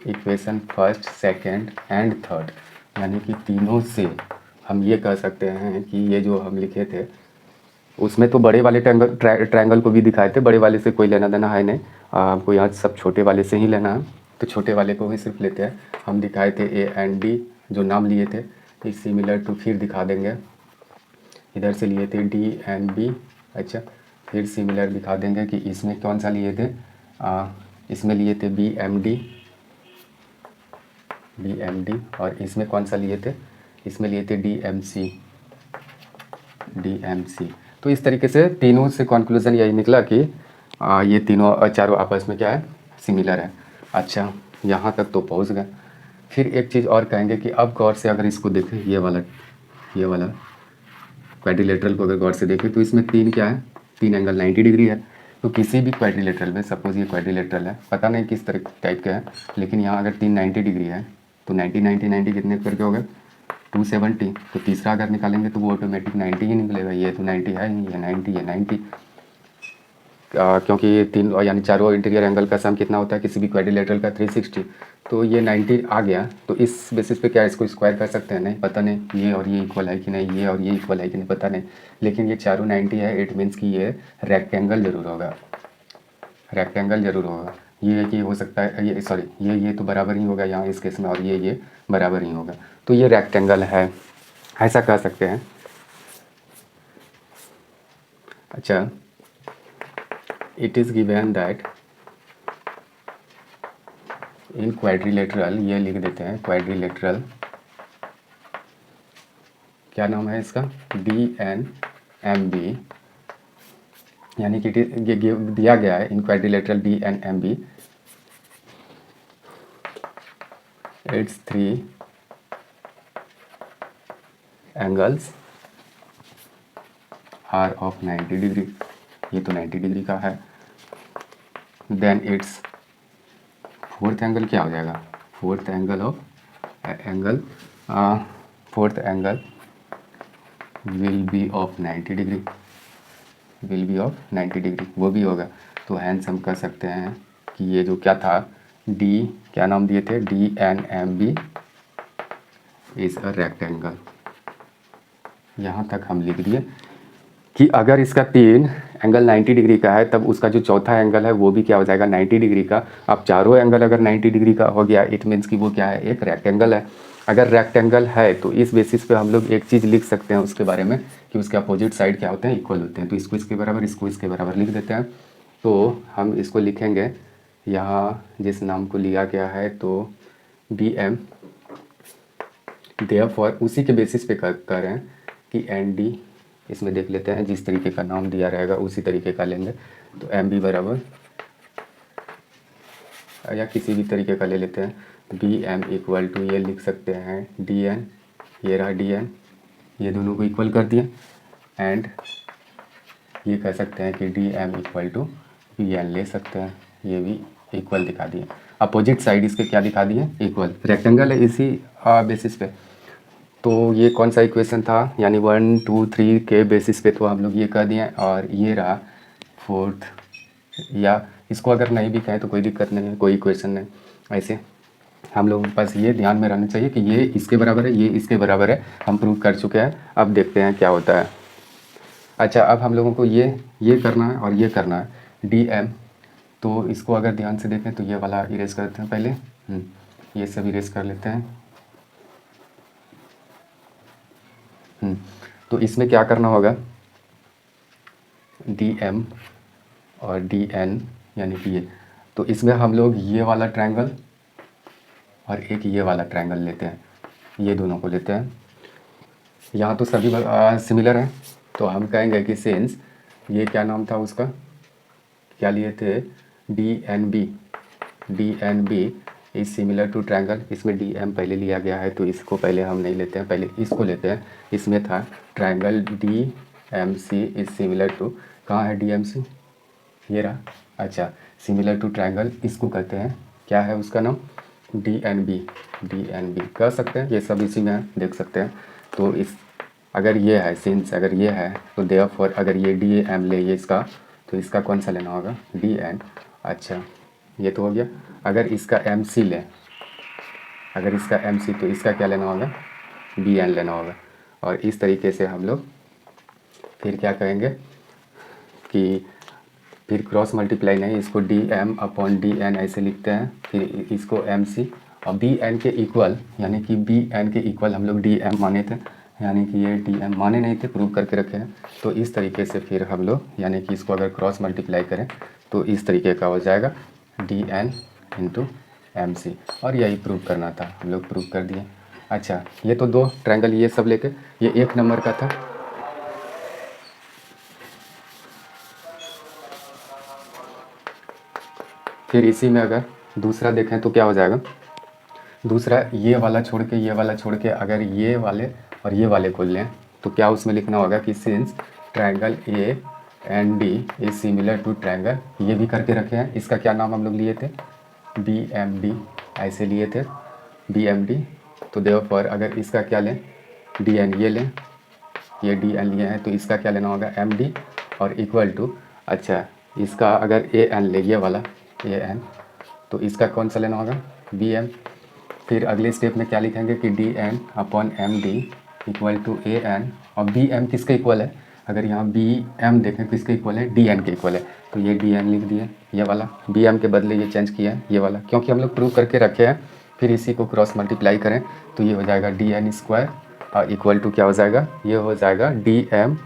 equation first second and third, यानी कि तीनों से हम ये कह सकते हैं कि ये जो हम लिखे थे उसमें तो बड़े वाले ट्रायंगल को भी दिखाए थे, बड़े वाले से कोई लेना देना है नहीं, हमको यहाँ सब छोटे वाले से ही लेना है, तो छोटे वाले को ही सिर्फ लेते हैं। हम दिखाए थे ए एंड डी, जो नाम लिए थे इज सिमिलर टू, फिर दिखा देंगे इधर से लिए थे डी एंड बी। अच्छा, फिर सिमिलर दिखा देंगे कि इसमें कौन सा लिए थे, इसमें लिए थे बी एम डी, और इसमें कौन सा लिए थे, इसमें लिए थे डी एम सी। तो इस तरीके से तीनों से कंक्लूजन यही निकला कि ये तीनों चारों आपस में क्या है, सिमिलर है। अच्छा, यहाँ तक तो पहुँच गए। फिर एक चीज़ और कहेंगे कि अब गौर से अगर इसको देखें, ये वाला क्वाड्रिलेटरल को अगर गौर से देखें तो इसमें तीन क्या है, तीन एंगल 90 डिग्री है। तो किसी भी क्वाड्रिलेटरल में, सपोज ये क्वाड्रिलेटरल है, पता नहीं किस तरह टाइप का है, लेकिन यहाँ अगर तीन 90 डिग्री है तो 90 90 90 कितने करके हो गए, 270। तो तीसरा अगर निकालेंगे तो वो ऑटोमेटिक 90 ही निकलेगा। ये तो 90 है ही, ये 90 क्योंकि ये तीन यानी चारों इंटीरियर एंगल का सम कितना होता है किसी भी क्वाड्रिलेटरल का, 360। तो ये 90 आ गया, तो इस बेसिस पे क्या इसको स्क्वायर कर सकते हैं, नहीं पता नहीं ये और ये इक्वल है कि नहीं, ये और ये इक्वल है कि नहीं पता नहीं, लेकिन ये चारों 90 है, इट मीन्स कि ये रेक्टेंगल जरूर होगा, ये है कि हो सकता है ये, सॉरी ये तो बराबर ही होगा यहाँ इस केस में, और ये बराबर ही होगा, तो ये रेक्टेंगल है, ऐसा कह सकते हैं। अच्छा, it is given that in quadrilateral, ये लिख देते हैं क्वाड्रिलेटरल, क्या नाम है इसका, DNMB, यानी कि ये दिया गया है in quadrilateral DNMB, its 3 angles are of 90 degree, ये तो 90 डिग्री का है। देन इट्स फोर्थ एंगल क्या हो जाएगा, fourth angle will be of 90 degree, वो भी होगा। तो हैंस हम कह सकते हैं कि ये जो क्या था, क्या नाम दिए थे, DNMB इज़ अ रेक्टेंगल। यहाँ तक हम लिख दिए कि अगर इसका तीन एंगल 90 डिग्री का है, तब उसका जो चौथा एंगल है वो भी क्या हो जाएगा, 90 डिग्री का। अब चारों एंगल अगर 90 डिग्री का हो गया, इट मीन्स कि वो क्या है, एक रेक्टेंगल है। अगर रेक्टेंगल है तो इस बेसिस पे हम लोग एक चीज़ लिख सकते हैं उसके बारे में कि उसके अपोजिट साइड क्या होते हैं, इक्वल होते हैं। तो इसको इसके बराबर, इसको इसके बराबर लिख देते हैं। तो हम इसको लिखेंगे यहाँ जिस नाम को लिया गया है, तो DM, देयरफॉर उसी के बेसिस पे कर रहे हैं कि ND, इसमें देख लेते हैं जिस तरीके का नाम दिया रहेगा उसी तरीके का लेंगे। तो MB बराबर, या किसी भी तरीके का ले लेते हैं, BM इक्वल टू, ये लिख सकते हैं DN, ये रहा DN, ये दोनों को इक्वल कर दिए, एंड ये कह सकते हैं कि DM इक्वल टू BN ले सकते हैं, ये भी इक्वल दिखा दिए। अपोजिट साइड इसके क्या दिखा दिए, इक्वल, रेक्टेंगल है इसी बेसिस पे। तो ये कौन सा इक्वेशन था, यानी 1 2 3 के बेसिस पे तो हम लोग ये कर दिए, और ये रहा फोर्थ, या इसको अगर नहीं भी कहें तो कोई दिक्कत नहीं है, कोई इक्वेशन नहीं। ऐसे हम लोग बस ये ध्यान में रहना चाहिए कि ये इसके बराबर है, ये इसके बराबर है, हम प्रूव कर चुके हैं। अब देखते हैं क्या होता है। अच्छा, अब हम लोगों को ये करना है और ये करना है, DM। तो इसको अगर ध्यान से देखें तो ये वाला इरेज करते हैं पहले, ये सब इरेज कर लेते हैं। तो इसमें क्या करना होगा, DM और DN, यानी कि ये, तो इसमें हम लोग ये वाला ट्रायंगल और एक ये वाला ट्रायंगल लेते हैं, ये दोनों को लेते हैं। यहाँ तो सभी सिमिलर हैं, तो हम कहेंगे कि सिंस ये क्या नाम था उसका, क्या लिए थे, DNB is similar to triangle. इसमें DM पहले लिया गया है, तो इसको पहले हम नहीं लेते हैं, पहले इसको लेते हैं। इसमें था triangle DMC is similar to, कहाँ है DMC, ये रहा। अच्छा, सिमिलर टू ट्रायंगल इसको कहते हैं, क्या है उसका नाम, DNB कह सकते हैं, ये सब इसी में है, देख सकते हैं। तो इस अगर ये है, सिंस अगर ये है, तो देयरफॉर अगर ये DM ले, ये इसका, तो इसका कौन सा लेना होगा, DN। अच्छा, ये तो हो गया। अगर इसका MC ले, अगर इसका MC, तो इसका क्या लेना होगा, BN लेना होगा। और इस तरीके से हम लोग फिर क्या करेंगे कि फिर क्रॉस मल्टीप्लाई नहीं, इसको D M upon D N ऐसे लिखते हैं, फिर इसको एम सी और बी एन के इक्वल, यानी कि बी एन के इक्वल हम लोग डी एम माने थे, यानी कि ये डी एम माने नहीं थे, प्रूव करके रखे हैं। तो इस तरीके से फिर हम लोग यानी कि इसको अगर क्रॉस मल्टीप्लाई करें तो इस तरीके का हो जाएगा D N into M C, और यही प्रूव करना था, हम लोग प्रूव कर दिए। अच्छा, ये तो दो ट्रायंगल ये सब लेके ये 1 नंबर का था। फिर इसी में अगर दूसरा देखें तो क्या हो जाएगा, दूसरा ये वाला छोड़ के ये वाला छोड़ के अगर ये वाले और ये वाले को लें तो क्या उसमें लिखना होगा कि since triangle A and D is similar to triangle, ये भी करके रखे हैं। इसका क्या नाम हम लोग लिए थे, बी एम डी ऐसे लिए थे, बी एम डी। तो देयरफॉर अगर इसका क्या लें, डी एन ये लें, ये डी एन लिए हैं, तो इसका क्या लेना होगा एम डी और इक्वल टू, अच्छा इसका अगर ए एन ले, ये वाला ए एन, तो इसका कौन सा लेना होगा बी एम। फिर अगले स्टेप में क्या लिखेंगे कि D N upon M D equal to A N, और बी एम किसके इक्वल है, अगर यहाँ बी एम देखें किसके इक्वल है, डी एन के इक्वल है, तो ये डी एन लिख दिए, ये वाला बी एम के बदले ये चेंज किया है ये वाला, क्योंकि हम लोग प्रूव करके रखे हैं। फिर इसी को क्रॉस मल्टीप्लाई करें तो ये हो जाएगा डी एन स्क्वायर और इक्वल टू क्या हो जाएगा, ये हो जाएगा डी एम,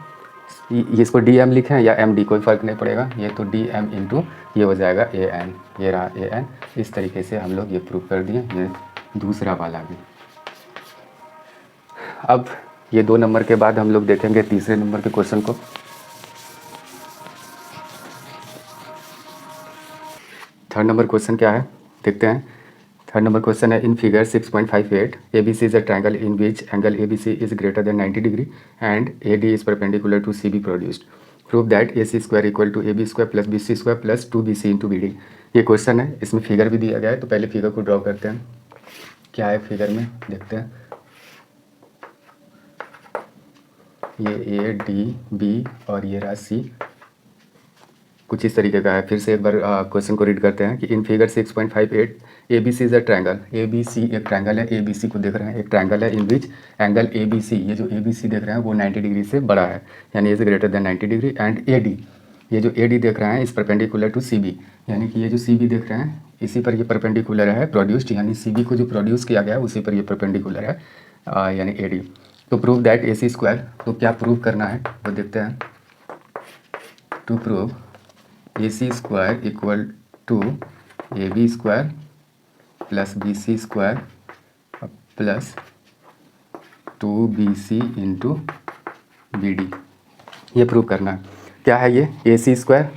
ये इसको डी एम लिखें या एम डी कोई फ़र्क नहीं पड़ेगा, ये तो डी एम इंटू ये हो जाएगा ए एन, ये रहा ए एन। इस तरीके से हम लोग ये प्रूव कर दिए, ये दूसरा वाला भी। अब ये 2 नंबर के बाद हम लोग देखेंगे तीसरे नंबर के क्वेश्चन को। थर्ड नंबर क्वेश्चन क्या है देखते हैं। थर्ड नंबर क्वेश्चन है in figure 6.58 ABC is a triangle in which angle ABC is greater than 90 degree and AD is perpendicular to CB produced, prove that AC square equal to AB square plus BC square plus 2BC into BD। ये क्वेश्चन है, इसमें फिगर भी दिया गया है, तो पहले फिगर को ड्रॉ करते हैं। क्या है फिगर में देखते हैं, ये A D B और ये रहा C, कुछ इस तरीके का है। फिर से एक बार क्वेश्चन को रीड करते हैं कि in figure 6.58 ABC is a triangle, ABC एक ट्रायंगल है, ABC को देख रहे हैं एक ट्रायंगल है इन विच एंगल ABC, ये जो ABC देख रहे हैं वो 90 डिग्री से बड़ा है, यानी is greater than 90 degree, and AD ये जो AD देख रहे हैं इस परपेंडिकुलर टू CB, यानी कि ये जो CB देख रहे हैं इसी पर ये परपेंडिकुलर है प्रोड्यूस्ड, यानी CB को जो प्रोड्यूस किया गया है उसी पर ये परपेंडिकुलर है, यानी AD। तो प्रूव दैट AC स्क्वायर, तो क्या प्रूव करना है वो देखते हैं। To prove AC square equal to AB square plus BC square plus 2BC into BD, ये प्रूव करना है। क्या है ये, AC square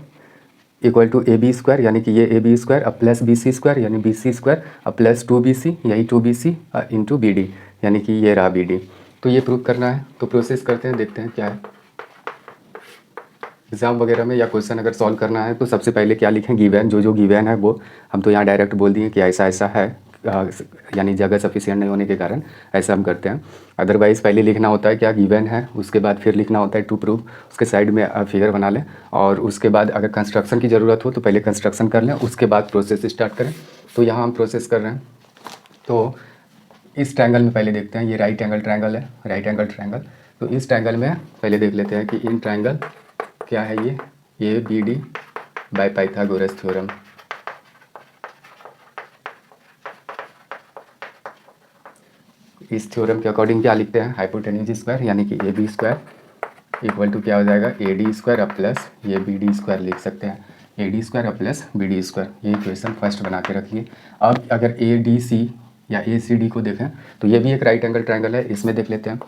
equal to AB square, यानी कि ये AB स्क्वायर अब प्लस BC स्क्वायर, यानी BC स्क्वायर अब प्लस 2BC, यही 2BC इंटू BD, यानी कि ये रहा BD। तो ये प्रूव करना है, तो प्रोसेस करते हैं, देखते हैं क्या है। एग्ज़ाम वगैरह में या क्वेश्चन अगर सॉल्व करना है तो सबसे पहले क्या लिखें, गिवन, जो गिवन है वो हम तो यहाँ डायरेक्ट बोल दिए कि ऐसा ऐसा है, यानी जगह सफिशिएंट नहीं होने के कारण ऐसा हम करते हैं। अदरवाइज़ पहले लिखना होता है क्या गिवन है, उसके बाद फिर लिखना होता है टू प्रूव, उसके साइड में फिगर बना लें, और उसके बाद अगर कंस्ट्रक्शन की ज़रूरत हो तो पहले कंस्ट्रक्शन कर लें, उसके बाद प्रोसेस स्टार्ट करें। तो यहाँ हम प्रोसेस कर रहे हैं। तो इस ट्रायंगल में पहले देखते हैं, ये राइट एंगल ट्रायंगल है, राइट एंगल ट्रायंगल। तो इस ट्रायंगल में पहले देख लेते हैं कि इन ट्रायंगल क्या है, ये BD बाय पाइथागोरस थ्योरम। इस थ्योरम के अकॉर्डिंग क्या लिखते हैं, हाइपोटेन्यूज स्क्वायर यानी कि AB स्क्वायर इक्वल टू क्या हो जाएगा AD स्क्वायर अब प्लस ये BD स्क्वायर लिख सकते हैं, AD स्क्वायर अब प्लस BD स्क्वायर। ये इक्वेशन फर्स्ट बना के रखिए। अब अगर ADC या ACD को देखें तो ये भी एक राइट एंगल ट्रायंगल है, इसमें देख लेते हैं।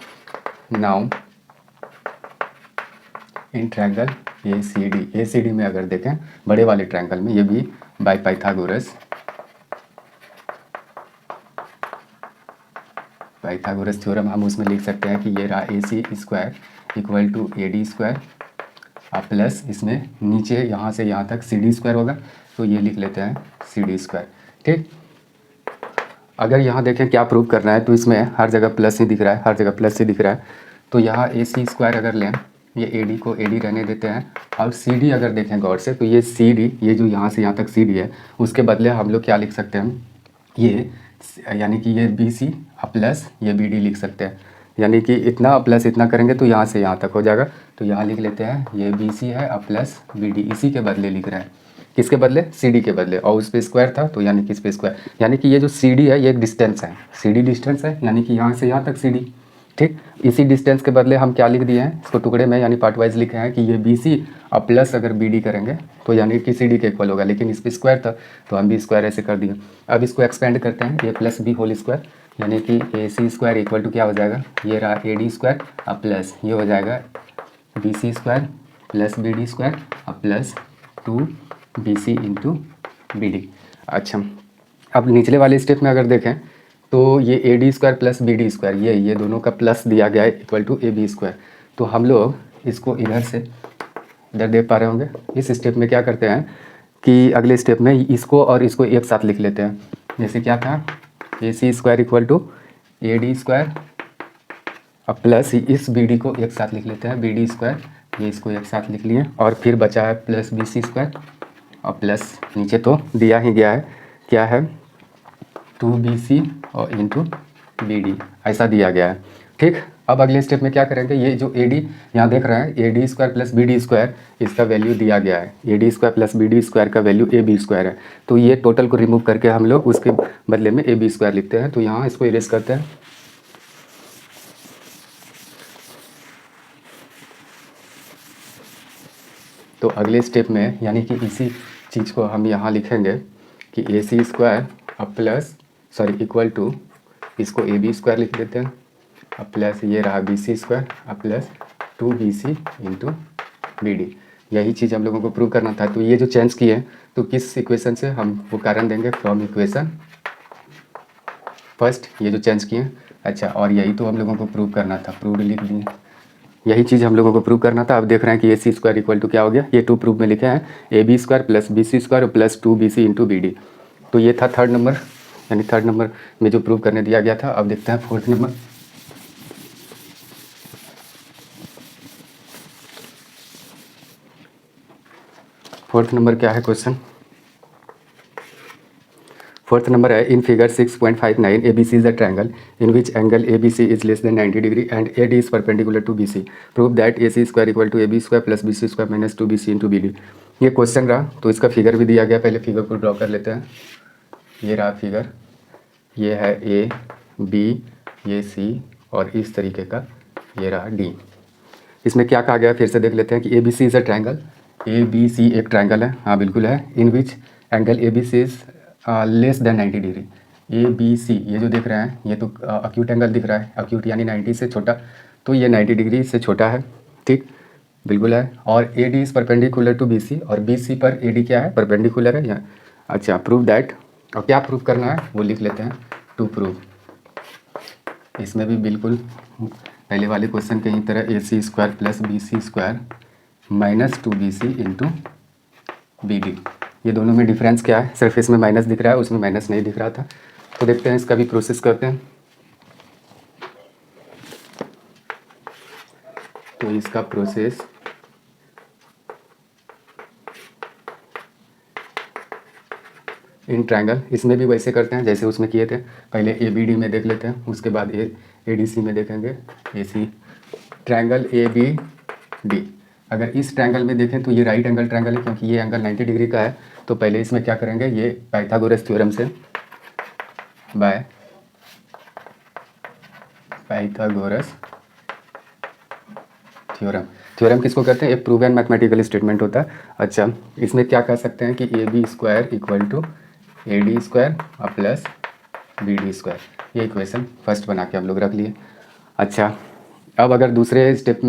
नाउ इन ट्रायंगल ACD में अगर देखें बड़े वाले ट्रायंगल में, ये भी बाय पाइथागोरस थ्योरम हम उसमें लिख सकते हैं कि ये रहा AC square equal to AD square plus इसमें नीचे यहाँ से यहाँ तक CD स्क्वायर होगा, तो ये लिख लेते हैं CD स्क्वायर। ठीक, अगर यहाँ देखें क्या प्रूव करना है तो इसमें हर जगह प्लस ही दिख रहा है, हर जगह प्लस ही दिख रहा है। तो यहाँ AC स्क्वायर अगर लें, ये AD को AD रहने देते हैं, और CD अगर देखें गौर से तो ये CD, ये जो यहाँ से यहाँ तक CD है, उसके बदले हम लोग क्या लिख सकते हैं, ये यानी कि ये BC प्लस ये BD लिख सकते हैं। यानी कि इतना प्लस इतना करेंगे तो यहाँ से यहाँ तक हो जाएगा। तो यहाँ लिख लेते हैं ये बी सी है अब प्लस बी डी, इसी के बदले लिख रहे हैं, किसके बदले, सी डी के बदले, और उस पर स्क्वायर था तो यानी कि इस पर स्क्वायर, यानी कि ये जो सी डी है ये एक डिस्टेंस है, सी डी डिस्टेंस है यानी कि यहाँ से यहाँ तक सी डी। ठीक, इसी डिस्टेंस के बदले हम क्या लिख दिए हैं, इसको टुकड़े में यानी पार्ट वाइज लिखे हैं कि ये बी सी अब प्लस अगर बी डी करेंगे तो यानी कि सी डी के इक्वल होगा, लेकिन इस पर स्क्वायर था तो हम भी स्क्वायर ऐसे कर दिए। अब इसको एक्सपेंड करते हैं, A plus B whole square, यानी कि A C square equal to क्या हो जाएगा, ये रहा ए डी स्क्वायर अब प्लस ये हो जाएगा B C square plus B D square अब plus 2bc into B D. अच्छा, अब निचले वाले स्टेप में अगर देखें तो ये A D square plus B D square ये दोनों का प्लस दिया गया है equal to A B square. तो हम लोग इसको इधर से इधर देख पा रहे होंगे। इस स्टेप में क्या करते हैं कि अगले स्टेप में इसको और इसको एक साथ लिख लेते हैं। जैसे क्या था, A C square equal to A D square अब प्लस इस बी डी को एक साथ लिख लेते हैं, बी डी स्क्वायर, ये इसको एक साथ लिख लिए, और फिर बचा है प्लस बी सी स्क्वायर और प्लस नीचे तो दिया ही गया है, क्या है 2bc और इंटू बी डी, ऐसा दिया गया है। ठीक, अब अगले स्टेप में क्या करेंगे, ये जो ए डी यहाँ देख रहे हैं A D square plus B D square, इसका वैल्यू दिया गया है, A D square plus B D square का वैल्यू ए बी स्क्वायर है। तो ये टोटल को रिमूव करके हम लोग उसके बदले में ए बी स्क्वायर लिखते हैं। तो यहाँ इसको इरेज करते हैं, तो अगले स्टेप में यानी कि इसी चीज़ को हम यहाँ लिखेंगे कि ए सी स्क्वायर अब प्लस इक्वल टू, इसको ए बी स्क्वायर लिख देते हैं अब प्लस ये रहा बी सी स्क्वायर अब plus 2bc into B D. यही चीज़ हम लोगों को प्रूव करना था। तो ये जो चेंज किए तो किस इक्वेशन से हम वो कारण देंगे, फ्रॉम इक्वेशन फर्स्ट, ये जो चेंज किए। अच्छा, और यही तो हम लोगों को प्रूव करना था, प्रूव लिख दिए, यही चीज़ हम लोगों को प्रूव करना था। अब देख रहे हैं कि A C square equal to क्या हो गया, ये टू प्रूफ में लिखे हैं A B square plus B C square plus 2bc into B D. तो ये था थर्ड नंबर, यानी थर्ड नंबर में जो प्रूव करने दिया गया था। अब देखते हैं फोर्थ नंबर। फोर्थ नंबर क्या है क्वेश्चन, फोर्थ नंबर है in figure 6.59 ABC is a triangle in which angle ABC is less than 90 degree and AD is perpendicular to BC, prove that AC square equal to AB square plus BC square minus 2BC into BD। ये क्वेश्चन रहा, तो इसका फिगर भी दिया गया, पहले फिगर को ड्रॉ कर लेते हैं। ये रहा फिगर, ये है A B ये C और इस तरीके का ये रहा D। इसमें क्या कहा गया फिर से देख लेते हैं कि ABC is a triangle, ABC एक ट्रायंगल है, हाँ बिल्कुल है, in which angle ABC is less than 90 डिग्री। ए बी सी ये जो दिख रहा है ये तो अक्यूट एंगल दिख रहा है, अक्यूट यानी 90 से छोटा, तो ये 90 डिग्री से छोटा है। ठीक, बिल्कुल है। और A D is perpendicular to B C, और बी सी पर ए डी क्या है, परपेंडिकुलर है। यहाँ अच्छा, प्रूव दैट, और क्या प्रूव करना है वो लिख लेते हैं, टू प्रूव। इसमें भी बिल्कुल पहले वाले क्वेश्चन की ही तरह A C square plus B C square minus 2bc into B D. ये दोनों में डिफरेंस क्या है, सिर्फ इसमें माइनस दिख रहा है, उसमें माइनस नहीं दिख रहा था। तो देखते हैं, इसका भी प्रोसेस करते हैं। तो इसका प्रोसेस इन ट्रायंगल, इसमें भी वैसे करते हैं जैसे उसमें किए थे, पहले ए बी डी में देख लेते हैं, उसके बाद ए डी सी में देखेंगे। A C triangle A B D, अगर इस ट्रायंगल में देखें तो ये राइट एंगल ट्रायंगल है, क्योंकि ये एंगल 90 डिग्री का है। तो पहले इसमें क्या करेंगे, ये पाइथागोरस थ्योरम से, बाय पाइथागोरस थ्योरम, थ्योरम किसको कहते हैं, एक प्रूवन मैथमेटिकल स्टेटमेंट होता है। अच्छा, इसमें क्या कह सकते हैं कि A B square equal to A D square और प्लस बी डी स्क्वायर, ये इक्वेशन फर्स्ट बना के हम लोग रख लिए। अच्छा, अब अगर दूसरे स्टेप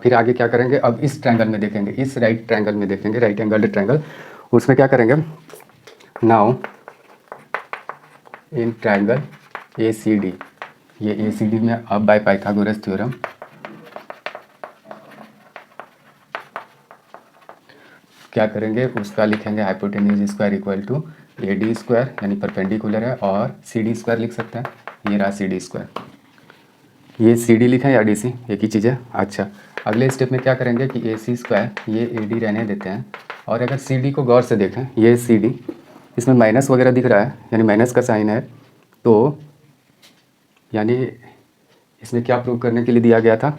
फिर आगे क्या करेंगे, अब इस ट्रायंगल में देखेंगे, इस राइट ट्रायंगल में देखेंगे, राइट एंगल ट्रायंगल, उसमें क्या करेंगे, now in triangle A C D, ये ए सी डी में अब बाय पाइथागोरस थ्योरम क्या करेंगे, उसका लिखेंगे hypotenuse square equal to A D square, यानी परपेंडिकुलर है, और सी डी स्क्वायर लिख सकते हैं, ये रहा सी डी स्क्वायर। ये सी डी लिखा है या डी सी, एक ही चीज़ है। अच्छा, अगले स्टेप में क्या करेंगे कि ए सी स्क्वायर, ये ए डी रहने देते हैं, और अगर सी डी को गौर से देखें, ये सी डी, इसमें माइनस वगैरह दिख रहा है, यानी माइनस का साइन है, तो यानी इसमें क्या प्रूव करने के लिए दिया गया था,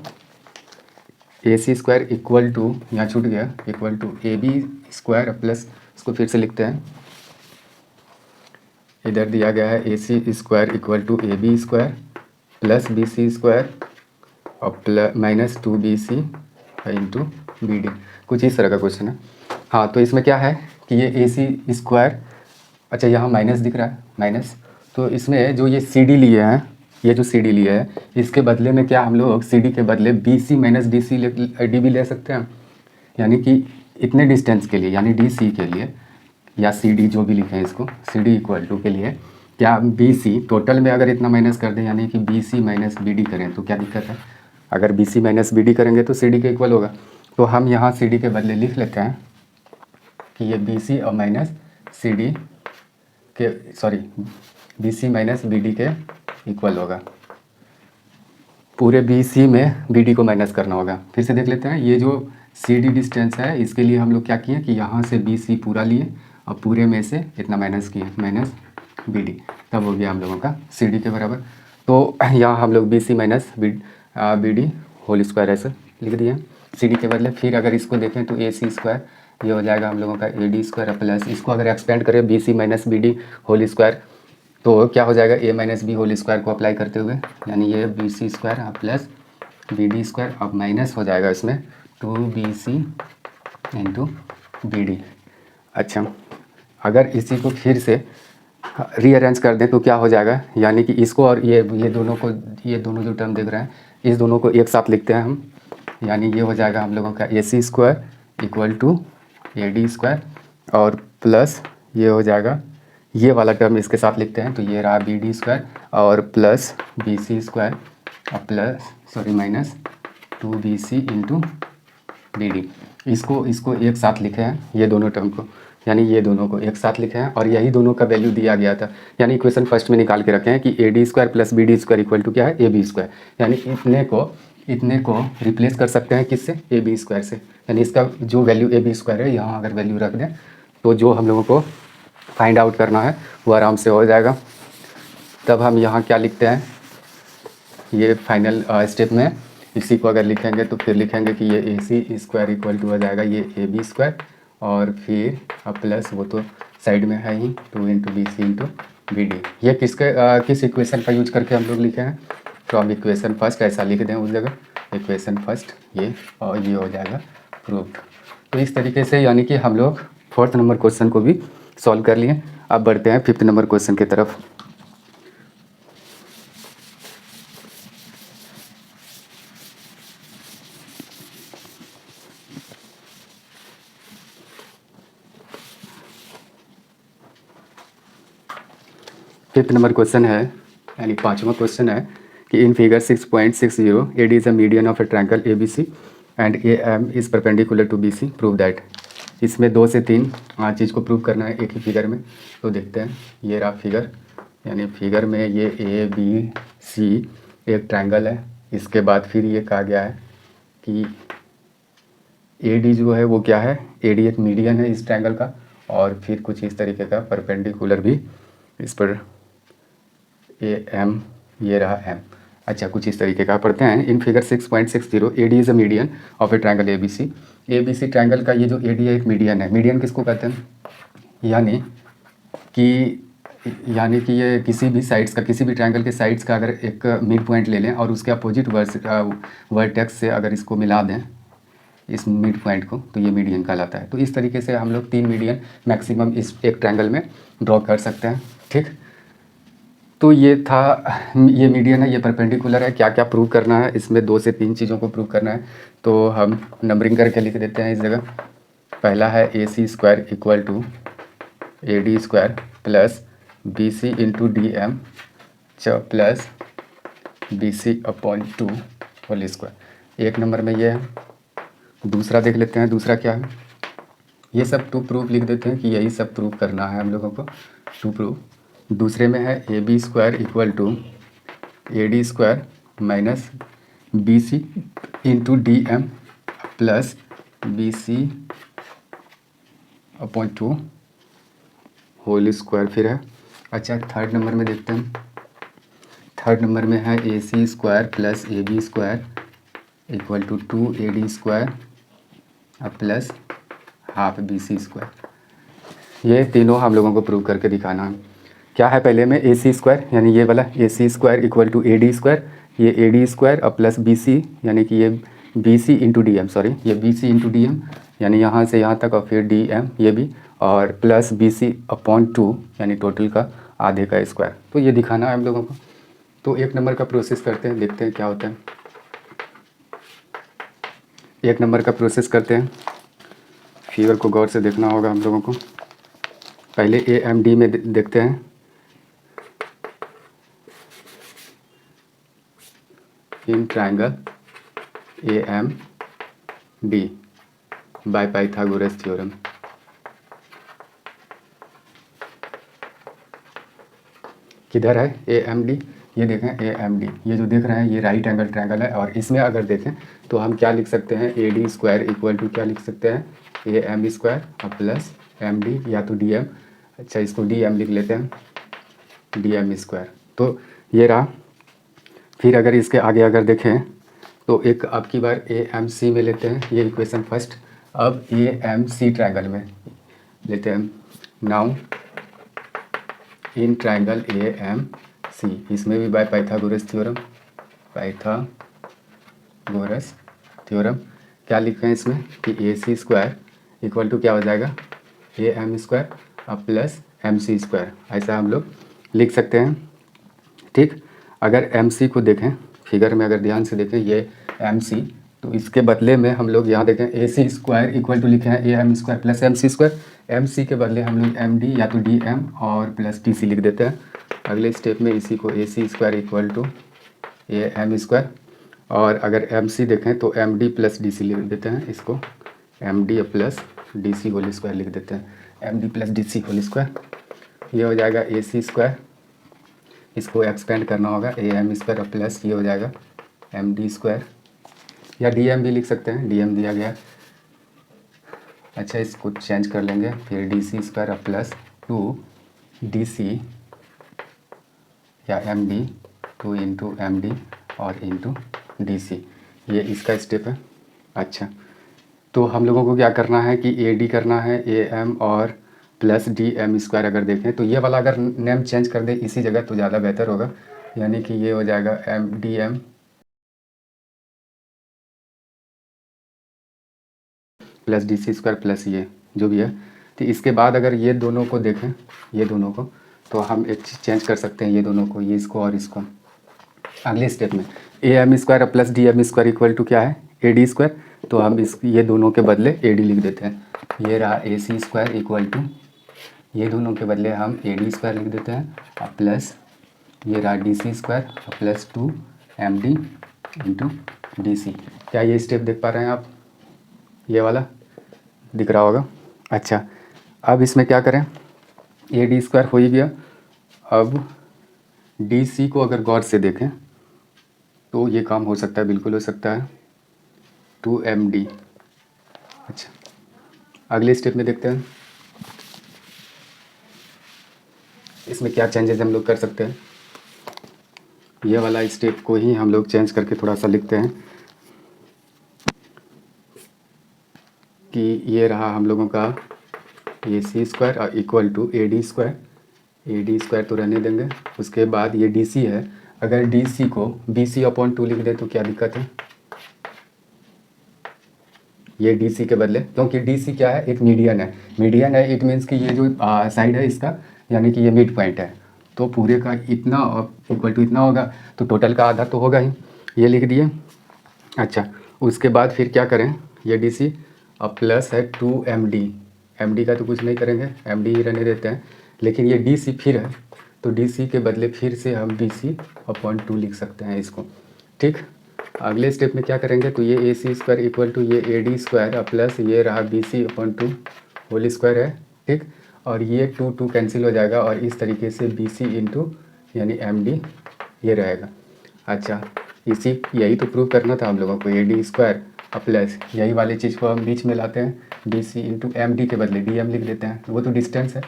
A C square equal to, यहाँ छूट गया, equal to A B square plus, इसको फिर से लिखते हैं, इधर दिया गया है A C square equal to A B square plus B C square और plus minus 2bc into B D, कुछ इस तरह का क्वेश्चन है। हाँ, तो इसमें क्या है कि ये ए सी स्क्वायर, अच्छा यहाँ माइनस दिख रहा है, माइनस, तो इसमें जो ये सी डी लिए हैं, ये जो सी डी लिए है, इसके बदले में क्या हम लोग सी डी के बदले B C minus D C D भी ले सकते हैं, यानी कि इतने डिस्टेंस के लिए, यानी डी सी के लिए, या सी डी जो भी लिखें इसको, सी डी इक्वल टू के लिए क्या बी सी टोटल में अगर इतना माइनस कर दें, यानी कि B C minus B D करें तो क्या दिक्कत है, अगर B C minus B D करेंगे तो सी डी के इक्वल होगा। तो हम यहाँ सी डी के बदले लिख लेते हैं कि ये बी सी और माइनस सी डी के, sorry, B C minus B D के इक्वल होगा। पूरे बी सी में बी डी को माइनस करना होगा। फिर से देख लेते हैं, ये जो सी डी डिस्टेंस है इसके लिए हम लोग क्या किए कि यहाँ से बी सी पूरा लिए और पूरे में से इतना माइनस किए, माइनस बी डी, तब हो गया हम लोगों का सी डी के बराबर। तो यहाँ हम लोग B C minus B D whole square ऐसे लिख दिए सी डी के बदले। फिर अगर इसको देखें तो ए सी स्क्वायर, ये हो जाएगा हम लोगों का ए डी स्क्वायर प्लस, इसको अगर एक्सपेंड करें B C minus B D whole square तो क्या हो जाएगा, A minus B whole square को अप्लाई करते हुए, यानी ये B C square plus B D square, अब माइनस हो जाएगा इसमें 2bc इंटू बी डी। अच्छा, अगर इसी को फिर से रीअरेंज कर दें तो क्या हो जाएगा, यानी कि इसको और ये दोनों को, ये दोनों जो टर्म देख रहे हैं इस दोनों को एक साथ लिखते हैं हम, यानी ये हो जाएगा हम लोगों का A C square equal to A D square और प्लस ये हो जाएगा, ये वाला टर्म इसके साथ लिखते हैं तो ये रहा बी डी स्क्वायर और प्लस बी सी स्क्वायर और plus, sorry, minus 2bc into B D. इसको एक साथ लिखे हैं, ये दोनों टर्म को, यानी ये दोनों को एक साथ लिखे हैं और यही दोनों का वैल्यू दिया गया था, यानी इक्वेशन फर्स्ट में निकाल के रखे हैं कि A D square plus B D square equal to क्या है, ए बी स्क्वायर, यानी इतने को रिप्लेस कर सकते हैं किससे, ए बी स्क्वायर से, यानी इसका जो वैल्यू ए बी स्क्वायर है यहाँ अगर वैल्यू रख दें तो जो हम लोगों को फाइंड आउट करना है वो आराम से हो जाएगा। तब हम यहाँ क्या लिखते हैं, ये फाइनल स्टेप में इसी को अगर लिखेंगे तो फिर लिखेंगे कि ये A C square equal to हो जाएगा ये ए बी स्क्वायर और फिर प्लस, वो तो साइड में है ही, 2 into B C into B D. ये किस इक्वेशन का यूज करके हम लोग लिखे हैं, तो अब इक्वेशन फर्स्ट ऐसा लिख दें उस जगह, इक्वेशन फर्स्ट ये, और ये हो जाएगा प्रूफ। तो इस तरीके से यानी कि हम लोग 4th नंबर क्वेश्चन को भी सॉल्व कर लिए। अब बढ़ते हैं 5th नंबर क्वेश्चन की तरफ। फिफ्थ नंबर क्वेश्चन है, यानी 5वां क्वेश्चन है कि in figure 6.60 AD is a median of a triangle A B C and A M is perpendicular to B C, prove that. इसमें 2 से 3 चीज़ को प्रूव करना है एक ही फिगर में। तो देखते हैं, ये रहा फिगर, यानी फिगर में ये ए बी सी एक ट्रायंगल है, इसके बाद फिर ये कहा गया है कि ए डी जो है वो क्या है, ए डी एक मीडियन है इस ट्रायंगल का, और फिर कुछ इस तरीके का परपेंडिकुलर भी इस पर ए एम, ये रहा एम। अच्छा, कुछ इस तरीके का पढ़ते हैं। In figure 6.60 A D is a median of a triangle A B C triangle का ये जो ए डी है एक मीडियन है। मीडियन किसको कहते हैं, यानी कि ये किसी भी साइड्स का, किसी भी ट्रायंगल के साइड्स का अगर एक मिड पॉइंट ले लें और उसके अपोजिट वर्टेक्स से अगर इसको मिला दें इस मिड पॉइंट को, तो ये मीडियन कहलाता है। तो इस तरीके से हम लोग 3 मीडियन मैक्सिमम इस एक ट्रायंगल में ड्रॉ कर सकते हैं। ठीक, तो ये था, ये मीडियन है, ये परपेंडिकुलर है। क्या क्या प्रूव करना है, इसमें 2 से 3 चीज़ों को प्रूव करना है, तो हम नंबरिंग करके लिख देते हैं इस जगह। पहला है A C square equal to A D square plus B C into D M plus B C upon 2 whole square. 1 number में ये है। दूसरा देख लेते हैं, दूसरा क्या है, ये सब टू प्रूफ लिख देते हैं कि यही सब प्रूफ करना है हम लोगों को, टू प्रूफ। दूसरे में है A B square equal to A D square minus B C into D M plus B C upon 2 whole square फिर है। अच्छा, 3rd नंबर में देखते हैं। थर्ड नंबर में है A C square plus A B square equal to 2AD square plus half BC square. ये तीनों हम लोगों को प्रूव करके दिखाना है। क्या है पहले में ए सी स्क्वायर यानी ये वाला A C square equal to AD square, ये AD स्क्वायर और प्लस BC यानी कि ये BC इंटू DM, सॉरी ये BC इंटू DM यानी यहाँ से यहाँ तक और फिर DM ये भी, और प्लस BC अपॉन 2 यानी टोटल का आधे का स्क्वायर। तो ये दिखाना है हम लोगों को। तो एक नंबर का प्रोसेस करते हैं, देखते हैं क्या होता है। एक नंबर का प्रोसेस करते हैं। फिगर को गौर से देखना होगा हम लोगों को। पहले AMD में देखते हैं। In triangle AMD by Pythagoras theorem. किधर है AMD? ये देखें AMD, ये जो देख रहे हैं ये राइट एंगल ट्रायंगल है। और इसमें अगर देखें तो हम क्या लिख सकते हैं, AD स्क्वायर इक्वल टू क्या लिख सकते हैं, AM स्क्वायर और प्लस MD या तो DM। अच्छा इसको DM लिख लेते हैं, DM स्क्वायर। तो ये रहा। फिर अगर इसके आगे अगर देखें तो एक अब की बार AMC में लेते हैं, ये इक्वेशन फर्स्ट। अब AMC ट्रायंगल में लेते हैं। नाउ इन ट्रायंगल AMC, इसमें भी by Pythagoras theorem, Pythagoras theorem क्या लिखे हैं इसमें कि AC स्क्वायर इक्वल टू क्या हो जाएगा, AM स्क्वायर और प्लस MC स्क्वायर। ऐसा हम लोग लिख सकते हैं। ठीक, अगर MC को देखें फिगर में, अगर ध्यान से देखें ये MC, तो इसके बदले में हम लोग यहाँ देखें AC स्क्वायर इक्वल टू लिखे हैं AM square plus MC square. MC के बदले हम लोग MD या तो DM और प्लस DC लिख देते हैं। अगले स्टेप में इसी को AC square equal to AM square, और अगर MC देखें तो MD प्लस DC लिख देते हैं। इसको MD plus DC whole square लिख देते हैं, MD plus DC whole square. ये हो जाएगा AC स्क्वायर, इसको एक्सपेंड करना होगा AM स्क्वायर और प्लस ये हो जाएगा MD स्क्वायर, या DM भी लिख सकते हैं, DM दिया गया। अच्छा इसको चेंज कर लेंगे, फिर DC स्क्वायर और प्लस 2DC या MD, 2 इंटू MD और इंटू DC, ये इसका स्टेप है। अच्छा तो हम लोगों को क्या करना है कि AD करना है AM और प्लस DM स्क्वायर। अगर देखें तो ये वाला अगर नेम चेंज कर दे इसी जगह तो ज़्यादा बेहतर होगा, यानी कि ये हो जाएगा DM plus DC square plus ये जो भी है। तो इसके बाद अगर ये दोनों को देखें, ये दोनों को, तो हम एक चीज़ चेंज कर सकते हैं, ये दोनों को, ये इसको और इसको। अगले स्टेप में AM square plus DM square equal to क्या है, AD स्क्वायर। तो हम इस ये दोनों के बदले AD लिख देते हैं। ये रहा AC स्क्वायर इक्वल टू, ये दोनों के बदले हम AD स्क्वायर लिख देते हैं और प्लस ये रहा DC स्क्वायर और प्लस 2MD इंटू DC। क्या ये स्टेप देख पा रहे हैं आप, ये वाला दिख रहा होगा। अच्छा अब इसमें क्या करें, AD स्क्वायर हो ही गया। अब DC को अगर गौर से देखें तो ये काम हो सकता है, बिल्कुल हो सकता है, 2MD। अच्छा अगले स्टेप में देखते हैं इसमें क्या चेंजेस हम लोग कर सकते हैं। ये वाला स्टेप को ही हम लोग चेंज करके थोड़ा सा लिखते हैं कि ये रहा हम लोगों का AC स्क्वायर और equal to AD square. AD square तो रहने देंगे। उसके बाद ये DC है, अगर DC को BC अपॉन 2 लिख दे तो क्या दिक्कत है, ये DC के बदले, क्योंकि DC क्या है, एक मीडियन है। मीडियन है इट मीन्स कि ये जो साइड है इसका यानी कि ये मिड पॉइंट है, तो पूरे का इतना इक्वल टू इतना होगा, तो टोटल का आधा तो होगा ही, ये लिख दिए। अच्छा उसके बाद फिर क्या करें, ये DC और प्लस है 2MD। MD का तो कुछ नहीं करेंगे, MD ही रहने देते हैं, लेकिन ये DC फिर है, तो DC के बदले फिर से हम BC अपॉन 2 लिख सकते हैं इसको। ठीक, अगले स्टेप में क्या करेंगे, तो ये AC स्क्वायर इक्वल टू ये AD स्क्वायर प्लस ये रहा BC अपॉन 2 होल स्क्वायर है। ठीक, और ये 2 कैंसिल हो जाएगा और इस तरीके से BC इंटू यानी MD ये रहेगा। अच्छा यही तो प्रूव करना था हम लोगों को, AD स्क्वायर और प्लस यही वाली चीज़ को हम बीच में लाते हैं, BC इंटू MD के बदले DM लिख देते हैं, वो तो डिस्टेंस है।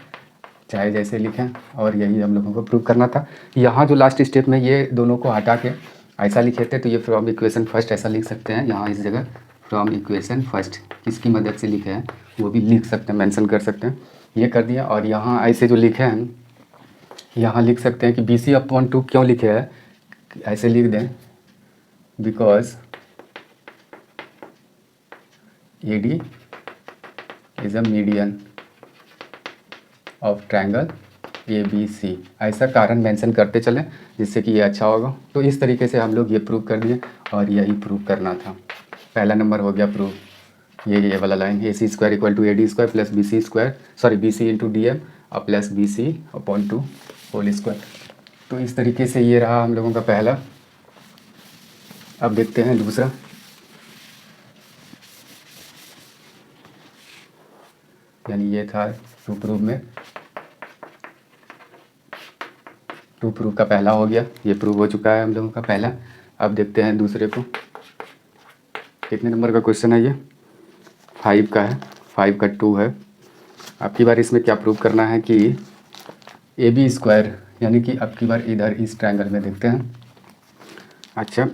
चाहे जैसे लिखें, और यही हम लोगों को प्रूव करना था। यहाँ जो लास्ट स्टेप में ये दोनों को हटा के ऐसा लिखे थे, तो ये फ्रॉम इक्वेशन फर्स्ट ऐसा लिख सकते हैं। यहाँ इस जगह फ्रॉम इक्वेशन फर्स्ट किसकी मदद से लिखे हैं वो भी लिख सकते हैं, मेंशन कर सकते हैं। ये कर दिया। और यहाँ ऐसे जो लिखे हैं, यहाँ लिख सकते हैं कि BC/2 क्यों लिखे हैं, ऐसे लिख दें, because AD is a median of triangle ABC। ऐसा कारण मेंशन करते चलें जिससे कि ये अच्छा होगा। तो इस तरीके से हम लोग ये प्रूव कर दिए, और यही प्रूव करना था। पहला नंबर हो गया प्रूव। ये वाला line AC² = AD² plus BC into DM और प्लस BC/2 होल स्क्वायर। तो इस तरीके से ये रहा हम लोगों का पहला। अब देखते हैं दूसरा। यानी ये था टू प्रूव का पहला हो गया, ये प्रूव हो चुका है हम लोगों का पहला। अब देखते हैं दूसरे को। कितने नंबर का क्वेश्चन है ये? 5 का है, 5 का 2 है। अब की बार इसमें क्या प्रूव करना है कि AB², यानी कि अब की बार इधर इस ट्रायंगल में देखते हैं। अच्छा,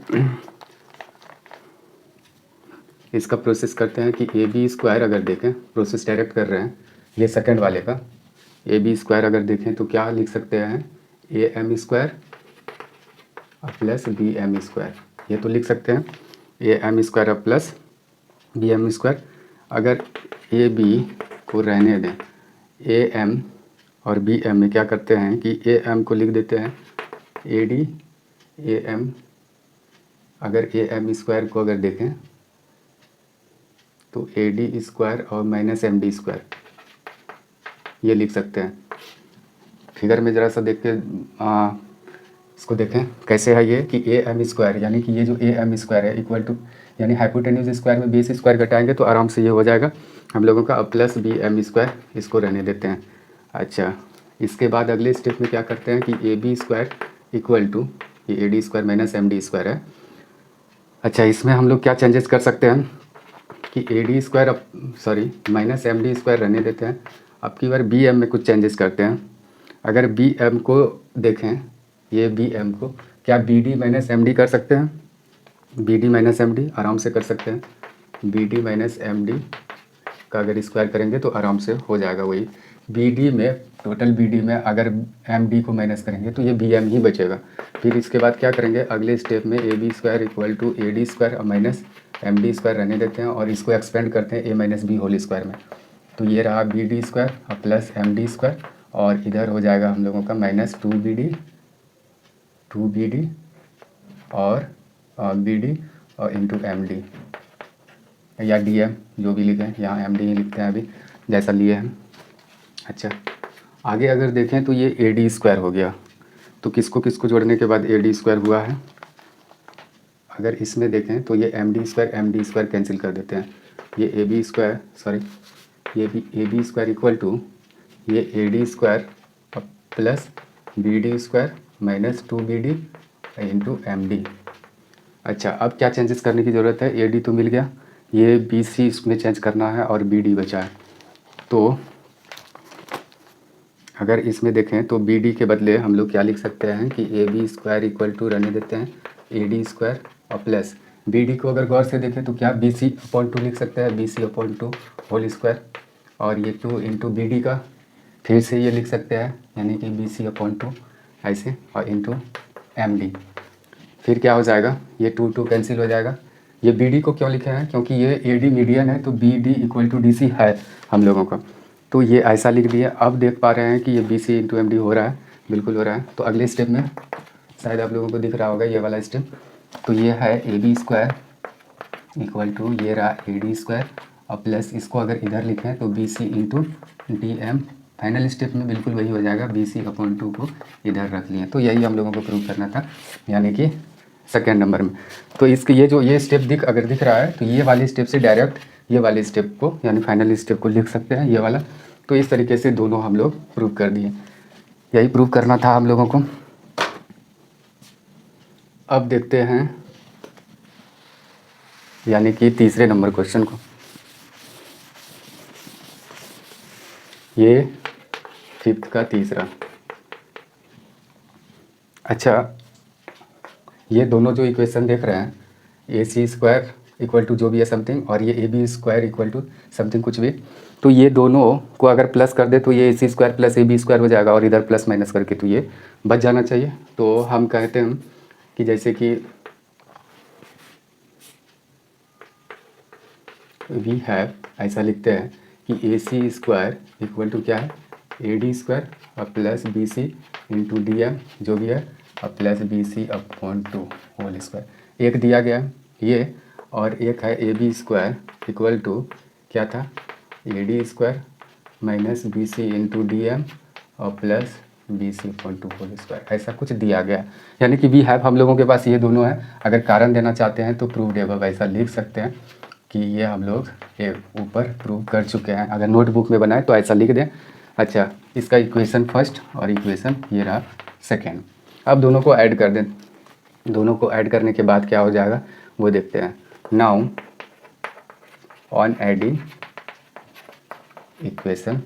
इसका प्रोसेस करते हैं कि AB² अगर देखें, प्रोसेस डायरेक्ट कर रहे हैं ये सेकंड वाले का। AB² अगर देखें तो क्या लिख सकते हैं, AM² प्लस BM², ये तो लिख सकते हैं AM² प्लस BM²। अगर AB को रहने दें, AM और BM में क्या करते हैं कि AM को लिख देते हैं AD AM। अगर AM² को अगर देखें तो AD² और माइनस MD², ये लिख सकते हैं। फिगर में ज़रा सा देख के इसको देखें कैसे है ये कि AM², यानी कि ये जो AM² है इक्वल टू, यानी हाइपोटेन्यूज स्क्वायर में बेस² घटाएंगे तो आराम से ये हो जाएगा हम लोगों का। अब प्लस BM², इसको रहने देते हैं। अच्छा, इसके बाद अगले स्टेप में क्या करते हैं कि AB² इक्वल टू ये AD² माइनस MD² है। अच्छा, इसमें हम लोग क्या चेंजेस कर सकते हैं कि AD² माइनस MD² रहने देते हैं। अब की बार BM में कुछ चेंजेस करते हैं। अगर BM को देखें, ये BM को क्या BD माइनस MD कर सकते हैं? BD माइनस MD आराम से कर सकते हैं। BD माइनस MD का अगर स्क्वायर करेंगे तो आराम से हो जाएगा वही। BD में, टोटल BD में अगर MD को माइनस करेंगे तो ये BM ही बचेगा। फिर इसके बाद क्या करेंगे अगले स्टेप में, AB² इक्वल टू AD² और माइनस MD² रहने देते हैं और इसको एक्सपेंड करते हैं A minus B whole square में। तो ये रहा BD² और प्लस MD², और इधर हो जाएगा हम लोगों का माइनस 2BD और BD और इंटू MD या DM, जो भी लिखें, यहाँ MD ही लिखते हैं अभी जैसा लिए हैं। अच्छा, आगे अगर देखें तो ये AD² हो गया। तो किसको किसको जोड़ने के बाद AD² हुआ है? अगर इसमें देखें तो ये MD² कैंसिल कर देते हैं। ये AB² इक्वल टू ये AD² plus BD² minus 2BD into MD। अच्छा, अब क्या चेंजेस करने की ज़रूरत है? AD तो मिल गया, ये BC इसमें चेंज करना है और BD बचा है। तो अगर इसमें देखें तो BD के बदले हम लोग क्या लिख सकते हैं कि AB² इक्वल टू रहने देते हैं AD² और प्लस BD को अगर गौर से देखें तो क्या BC/2 लिख सकते हैं, BC/2 होल स्क्वायर, और ये 2 इंटू BD का फिर से ये लिख सकते हैं, यानी कि BC/2 ऐसे, और इंटू MD। फिर क्या हो जाएगा, ये 2 कैंसिल हो जाएगा। ये BD को क्यों लिखा है? क्योंकि ये AD मीडियन है, तो BD इक्वल टू DC है हम लोगों का, तो ये ऐसा लिख दिया। अब देख पा रहे हैं कि ये BC इंटू MD हो रहा है, बिल्कुल हो रहा है। तो अगले स्टेप में शायद आप लोगों को दिख रहा होगा ये वाला स्टेप। तो ये है AB² इक्वल टू ये रहा AD² और प्लस इसको अगर इधर लिखें तो BC into DM। Final step में बिल्कुल वही हो जाएगा, BC/2 को इधर रख लिए। तो यही हम लोगों को प्रूव करना था, यानी कि सेकेंड नंबर में। तो इसके ये स्टेप अगर दिख रहा है तो ये वाले स्टेप से डायरेक्ट ये वाले स्टेप को, यानी फाइनल स्टेप को लिख सकते हैं, ये वाला। तो इस तरीके से दोनों हम लोग प्रूव कर दिए। यही प्रूव करना था हम लोगों को। अब देखते हैं यानी कि तीसरे नंबर क्वेश्चन को। ये फिफ्थ का तीसरा। अच्छा, ये दोनों जो इक्वेशन देख रहे हैं, A C square equal to जो भी है समथिंग, और ये A B square equal to something कुछ भी, तो ये दोनों को अगर प्लस कर दे तो ये A C square plus A B square हो जाएगा, और इधर प्लस माइनस करके तो ये बच जाना चाहिए। तो हम कहते हैं कि जैसे कि वी हैव, ऐसा लिखते हैं कि A C square equal to क्या है, ए डी स्क्वायर और plus B C into D M जो भी है, और plus B C upon two whole square. एक दिया गया है ये, और एक है A B square equal to क्या था, A D square minus B C into D M और plus B C upon two whole square, ऐसा कुछ दिया गया। यानी कि वी हैव हम लोगों के पास ये दोनों है। अगर कारण देना चाहते हैं तो प्रूव्ड एबव ऐसा लिख सकते हैं कि ये हम लोग ये ऊपर प्रूव कर चुके हैं। अगर नोटबुक में बनाए तो ऐसा लिख दें। अच्छा, इसका इक्वेशन फर्स्ट और इक्वेशन ये रहा सेकेंड। अब दोनों को ऐड कर दें। दोनों को ऐड करने के बाद क्या हो जाएगा वो देखते हैं। Now on adding equation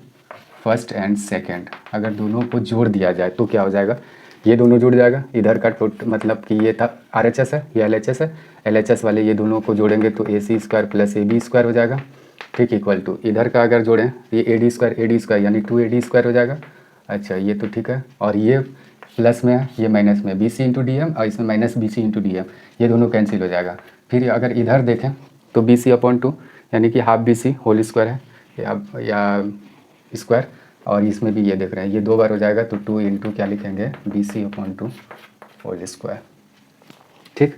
first and second, अगर दोनों को जोड़ दिया जाए तो क्या हो जाएगा, ये दोनों जुड़ जाएगा। इधर का मतलब कि ये था आर एच एस है, ये एल एच एस है, एल एच एस वाले ये दोनों को जोड़ेंगे तो A C square plus A B square हो जाएगा, ठीक, इक्वल टू इधर का अगर जोड़ें ये ए डी स्क्वायर यानी टू ए डी स्क्वायर हो जाएगा। अच्छा, ये तो ठीक है, और ये प्लस में है, ये माइनस में, B C into D M, और इसमें minus B C into D M, ये दोनों कैंसिल हो जाएगा। फिर अगर इधर देखें तो बी सी अपॉन टू यानी कि half B C whole square है या स्क्वायर, और इसमें भी ये देख रहे हैं ये दो बार हो जाएगा तो टू इंटू क्या लिखेंगे, B C upon two whole square, ठीक।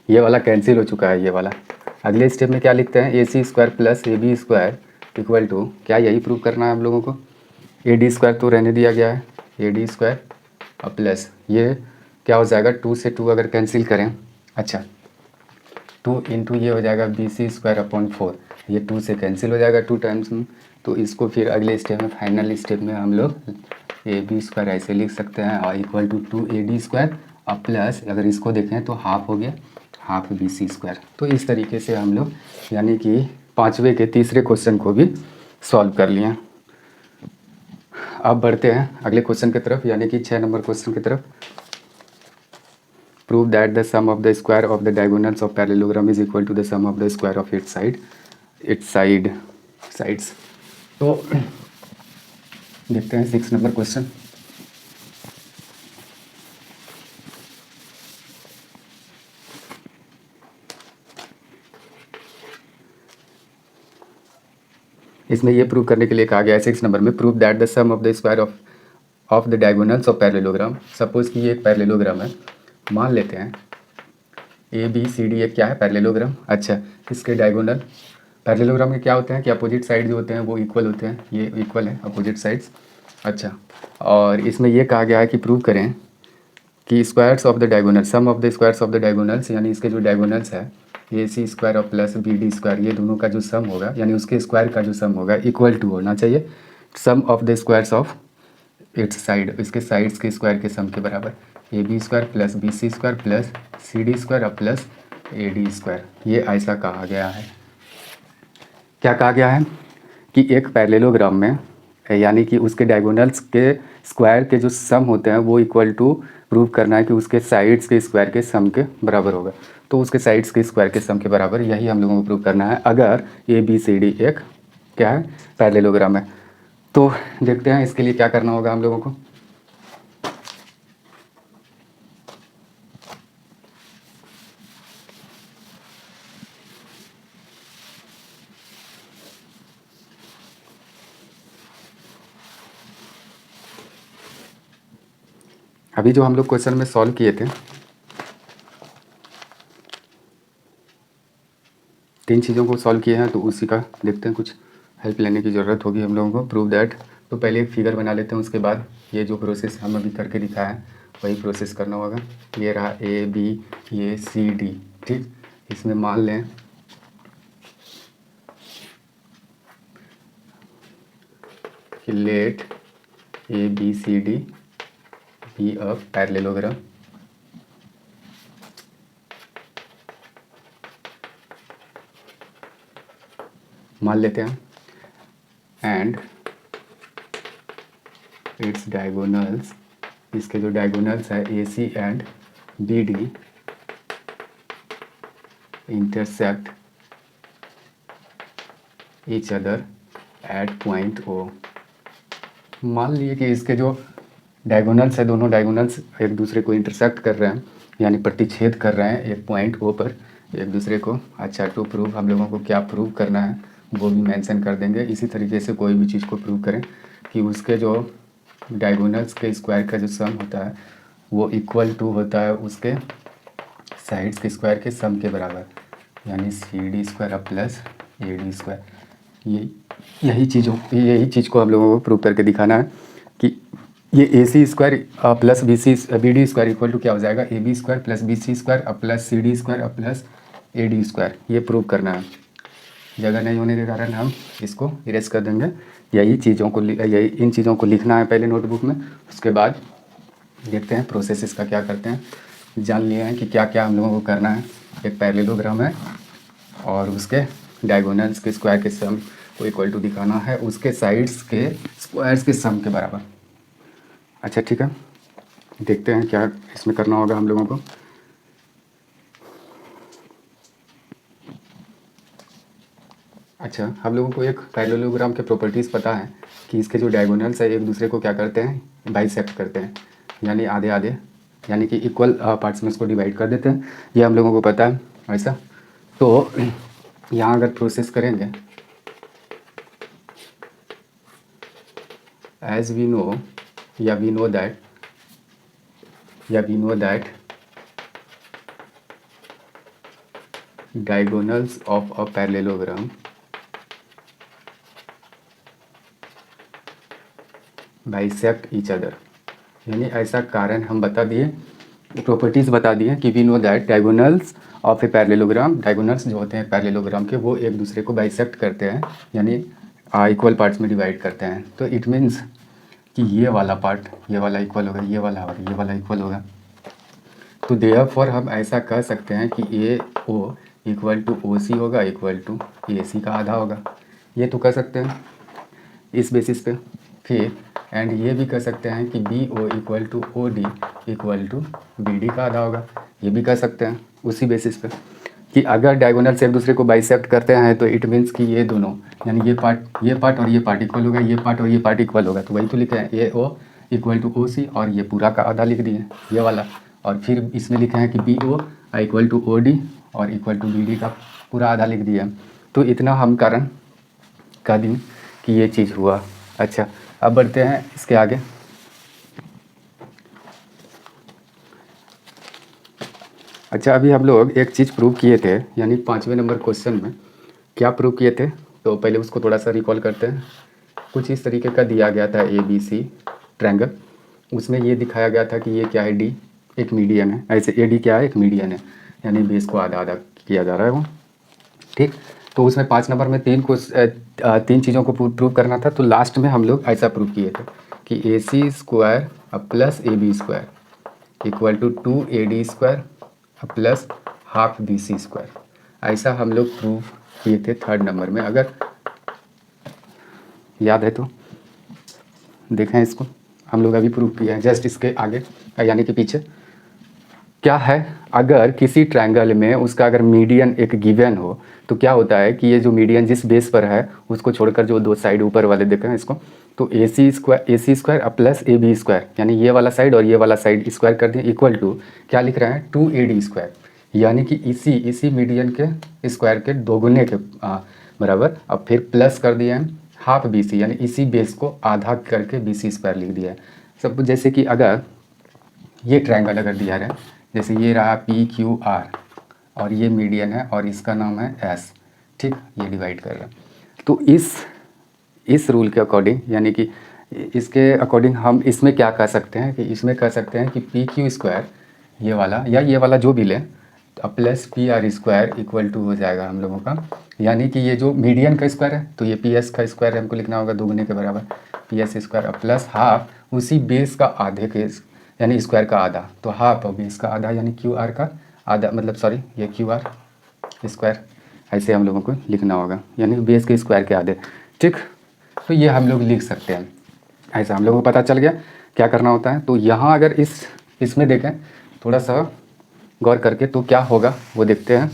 ये वाला कैंसिल हो चुका है ये वाला। अगले स्टेप में क्या लिखते हैं, A C square plus A B square equal to क्या, यही प्रूव करना है हम लोगों को। ए डी स्क्वायर तो रहने दिया गया है, ए डी स्क्वायर और प्लस ये क्या हो जाएगा, टू से टू अगर कैंसिल करें, अच्छा टू इंटू ये हो जाएगा B C square upon four, ये टू से कैंसिल हो जाएगा टू टाइम्स में। तो इसको फिर अगले स्टेप में, फाइनल स्टेप में हम लोग ए बी स्क्वायर ऐसे लिख सकते हैं, और equal to two A D square और प्लस अगर इसको देखें तो हाफ हो गया, हाफ बी सी स्क्वायर। तो इस तरीके से हम लोग यानी कि पाँचवें के तीसरे क्वेश्चन को भी सॉल्व कर लिए। अब बढ़ते हैं अगले क्वेश्चन की तरफ, यानी कि 6 नंबर क्वेश्चन की तरफ। Prove that the sum of the square of the diagonals of parallelogram is equal to the sum of the square of its sides. तो देखते हैं 6 नंबर क्वेश्चन। इसमें ये प्रूव करने के लिए कहा गया है 6 नंबर में, prove that the sum of the square of the diagonals of parallelogram. Suppose कि ये एक पैरेललोग्राम है, मान लेते हैं ए बी सी डी, एक क्या है पैरेललोग्राम। अच्छा, इसके डायगोनल, पैरेललोग्राम के क्या होते हैं कि अपोजिट साइड जो होते हैं वो इक्वल होते हैं, ये इक्वल है अपोजिट साइड्स। अच्छा, और इसमें ये कहा गया है कि प्रूव करें कि squares of the diagonal, sum of the squares of the diagonals, यानी इसके जो डायगोनल्स है ए सी स्क्वायर और प्लस बी डी स्क्वायर, ये दोनों का जो सम होगा यानी उसके स्क्वायर का जो सम होगा इक्वल टू होना चाहिए sum of the squares of its side, इसके साइड्स के स्क्वायर के सम के बराबर, A B square plus B C square plus C D square और प्लस ए डी स्क्वायर। ये ऐसा कहा गया है। क्या कहा गया है कि एक पैरेललोग्राम में यानी कि उसके डायगोनल्स के स्क्वायर के जो सम होते हैं वो इक्वल टू प्रूव करना है कि उसके साइड्स के स्क्वायर के सम के बराबर होगा। तो उसके साइड्स के स्क्वायर के सम के बराबर, यही हम लोगों को प्रूव करना है अगर ए बी सी डी एक क्या है पैरेललोग्राम है। तो देखते हैं इसके लिए क्या करना होगा हम लोगों को। अभी जो हम लोग क्वेश्चन में सॉल्व किए थे, 3 चीज़ों को सॉल्व किए हैं, तो उसी का देखते हैं, कुछ हेल्प लेने की ज़रूरत होगी हम लोगों को। प्रूव दैट, तो पहले एक फिगर बना लेते हैं, उसके बाद ये जो प्रोसेस हम अभी करके दिखाया है वही प्रोसेस करना होगा। ये रहा ए बी, ये सी डी, ठीक। इसमें मान लें कि let A B C D be a parallelogram, मान लेते हैं, एंड इट्स डायगोनल्स, इसके जो डायगोनल्स है A C and B D intersect each other at point O. मान लिए कि इसके जो डायगोनल्स है, दोनों डायगोनल्स एक दूसरे को इंटरसेक्ट कर रहे हैं, यानी प्रतिच्छेद कर रहे हैं एक पॉइंट ओ पर एक दूसरे को। अच्छा, टू प्रूव हम लोगों को क्या प्रूव करना है वो भी मेंशन कर देंगे। इसी तरीके से कोई भी चीज़ को प्रूव करें कि उसके जो डायगोनल्स के स्क्वायर का जो सम होता है वो इक्वल टू होता है उसके साइड्स के स्क्वायर के सम के बराबर, यानी C D square plus A D square. यही चीज़ को हम लोगों को प्रूव करके दिखाना है कि ये A C square plus B D square equal to क्या हो जाएगा, A B square plus B C square plus C D square plus A D square. ये प्रूव करना है। जगह नहीं होने के कारण हम इसको इरेज कर देंगे। यही इन चीज़ों को लिखना है पहले नोटबुक में, उसके बाद देखते हैं प्रोसेस इसका क्या करते हैं। जान लिए हैं कि क्या क्या हम लोगों को करना है। एक पैरेललोग्राम है और उसके डायगोनल्स के स्क्वायर के सम को इक्वल टू दिखाना है उसके साइड्स के स्क्वायर्स के सम के बराबर। अच्छा ठीक है, देखते हैं क्या इसमें करना होगा हम लोगों को। अच्छा, हम लोगों को एक पैरेललोग्राम के प्रॉपर्टीज़ पता है कि इसके जो डायगोनल्स है एक दूसरे को क्या करते हैं, बाइसेक्ट करते हैं, यानी आधे आधे यानी कि इक्वल पार्ट्स में इसको डिवाइड कर देते हैं। ये हम लोगों को पता है ऐसा। तो यहाँ अगर प्रोसेस करेंगे, as we know we know that diagonals of a parallelogram bisect each other, यानी ऐसा कारण हम बता दिए, प्रॉपर्टीज़ बता दिए कि we know that diagonals of a parallelogram, diagonals जो होते हैं पैरेललोग्राम के वो एक दूसरे को बाइसेक्ट करते हैं, यानी इक्वल पार्ट्स में डिवाइड करते हैं। तो इट मीन्स कि ये वाला पार्ट ये वाला इक्वल होगा, ये वाला और ये वाला इक्वल होगा। तो देयरफॉर हम ऐसा कह सकते हैं कि ए ओ इक्वल टू ओ सी होगा इक्वल टू ए सी का आधा होगा। ये तो कह सकते हैं इस बेसिस पे। फिर एंड ये भी कह सकते हैं कि B O equal to O D equal to B D का आधा होगा। ये भी कह सकते हैं उसी बेसिस पे कि अगर डायगोनल्स एक दूसरे को बाइसेक्ट करते हैं तो इट मीन्स कि ये दोनों, यानी ये पार्ट और ये पार्ट इक्वल होगा, ये पार्ट और ये पार्ट इक्वल होगा। तो वही तो लिखे हैं ए ओ इक्वल टू ओ सी, और ये पूरा का आधा लिख दिए ये वाला, और फिर इसमें लिखे हैं कि B O equal to O D और इक्वल टू बी डी का पूरा आधा लिख दिया। तो इतना हम कारण कह दें कि ये चीज़ हुआ। अच्छा, अब बढ़ते हैं इसके आगे। अच्छा, अभी हम लोग एक चीज़ प्रूव किए थे, यानी 5वें नंबर क्वेश्चन में क्या प्रूव किए थे, तो पहले उसको थोड़ा सा रिकॉल करते हैं। कुछ इस तरीके का दिया गया था ए बी सी ट्रायंगल, उसमें ये दिखाया गया था कि ये क्या है, डी एक मीडियन है। ऐसे ए डी क्या है, एक मीडियन है, यानी बेस को आधा आधा किया जा रहा है वो, ठीक। तो उसमें 5 नंबर में तीन चीज़ों को प्रूव करना था। तो लास्ट में हम लोग ऐसा प्रूव किए थे कि A C square plus A B square equal to 2AD square plus half B C square. ऐसा हम लोग प्रूव किए थे 3rd नंबर में। अगर याद है तो देखें, इसको हम लोग अभी प्रूव किए हैं जस्ट इसके आगे, यानी कि पीछे। क्या है, अगर किसी ट्रायंगल में उसका अगर मीडियन एक गिवन हो तो क्या होता है कि ये जो मीडियन जिस बेस पर है उसको छोड़कर जो दो साइड ऊपर वाले देखें इसको, तो A C square plus A B square, यानी ये वाला साइड और ये वाला साइड स्क्वायर कर दिए इक्वल टू क्या लिख रहे हैं, 2AD स्क्वायर, यानी कि इसी मीडियन के स्क्वायर के दोगुने के बराबर। अब फिर प्लस कर दिए हैं हाफ बी सी, यानी इसी बेस को आधा करके बी सी स्क्वायर लिख दिया है सब। जैसे कि अगर ये ट्रायंगल अगर दिया है, जैसे ये रहा पी क्यू आर और ये मीडियन है और इसका नाम है एस, ठीक, ये डिवाइड कर रहा है। तो इस रूल के अकॉर्डिंग, यानी कि इसके अकॉर्डिंग हम इसमें क्या कह सकते हैं कि इसमें कह सकते हैं कि पी क्यू स्क्वायर ये वाला या ये वाला जो भी लें तो plus P R square equal to हो जाएगा हम लोगों का, यानी कि ये जो मीडियन का स्क्वायर है तो ये पी एस का स्क्वायर हमको लिखना होगा दोगुने के बराबर, P S square plus half उसी बेस का आधे के, यानी स्क्वायर का आधा, तो हाफ और बेस का आधा यानी क्यू आर का आधा, मतलब सॉरी ये क्यू आर स्क्वायर, ऐसे हम लोगों को लिखना होगा, यानी बेस के स्क्वायर के आधे, ठीक। तो ये हम लोग लिख सकते हैं ऐसा हम लोगों को पता चल गया क्या करना होता है। तो यहाँ अगर इसमें देखें थोड़ा सा गौर करके तो क्या होगा वो देखते हैं।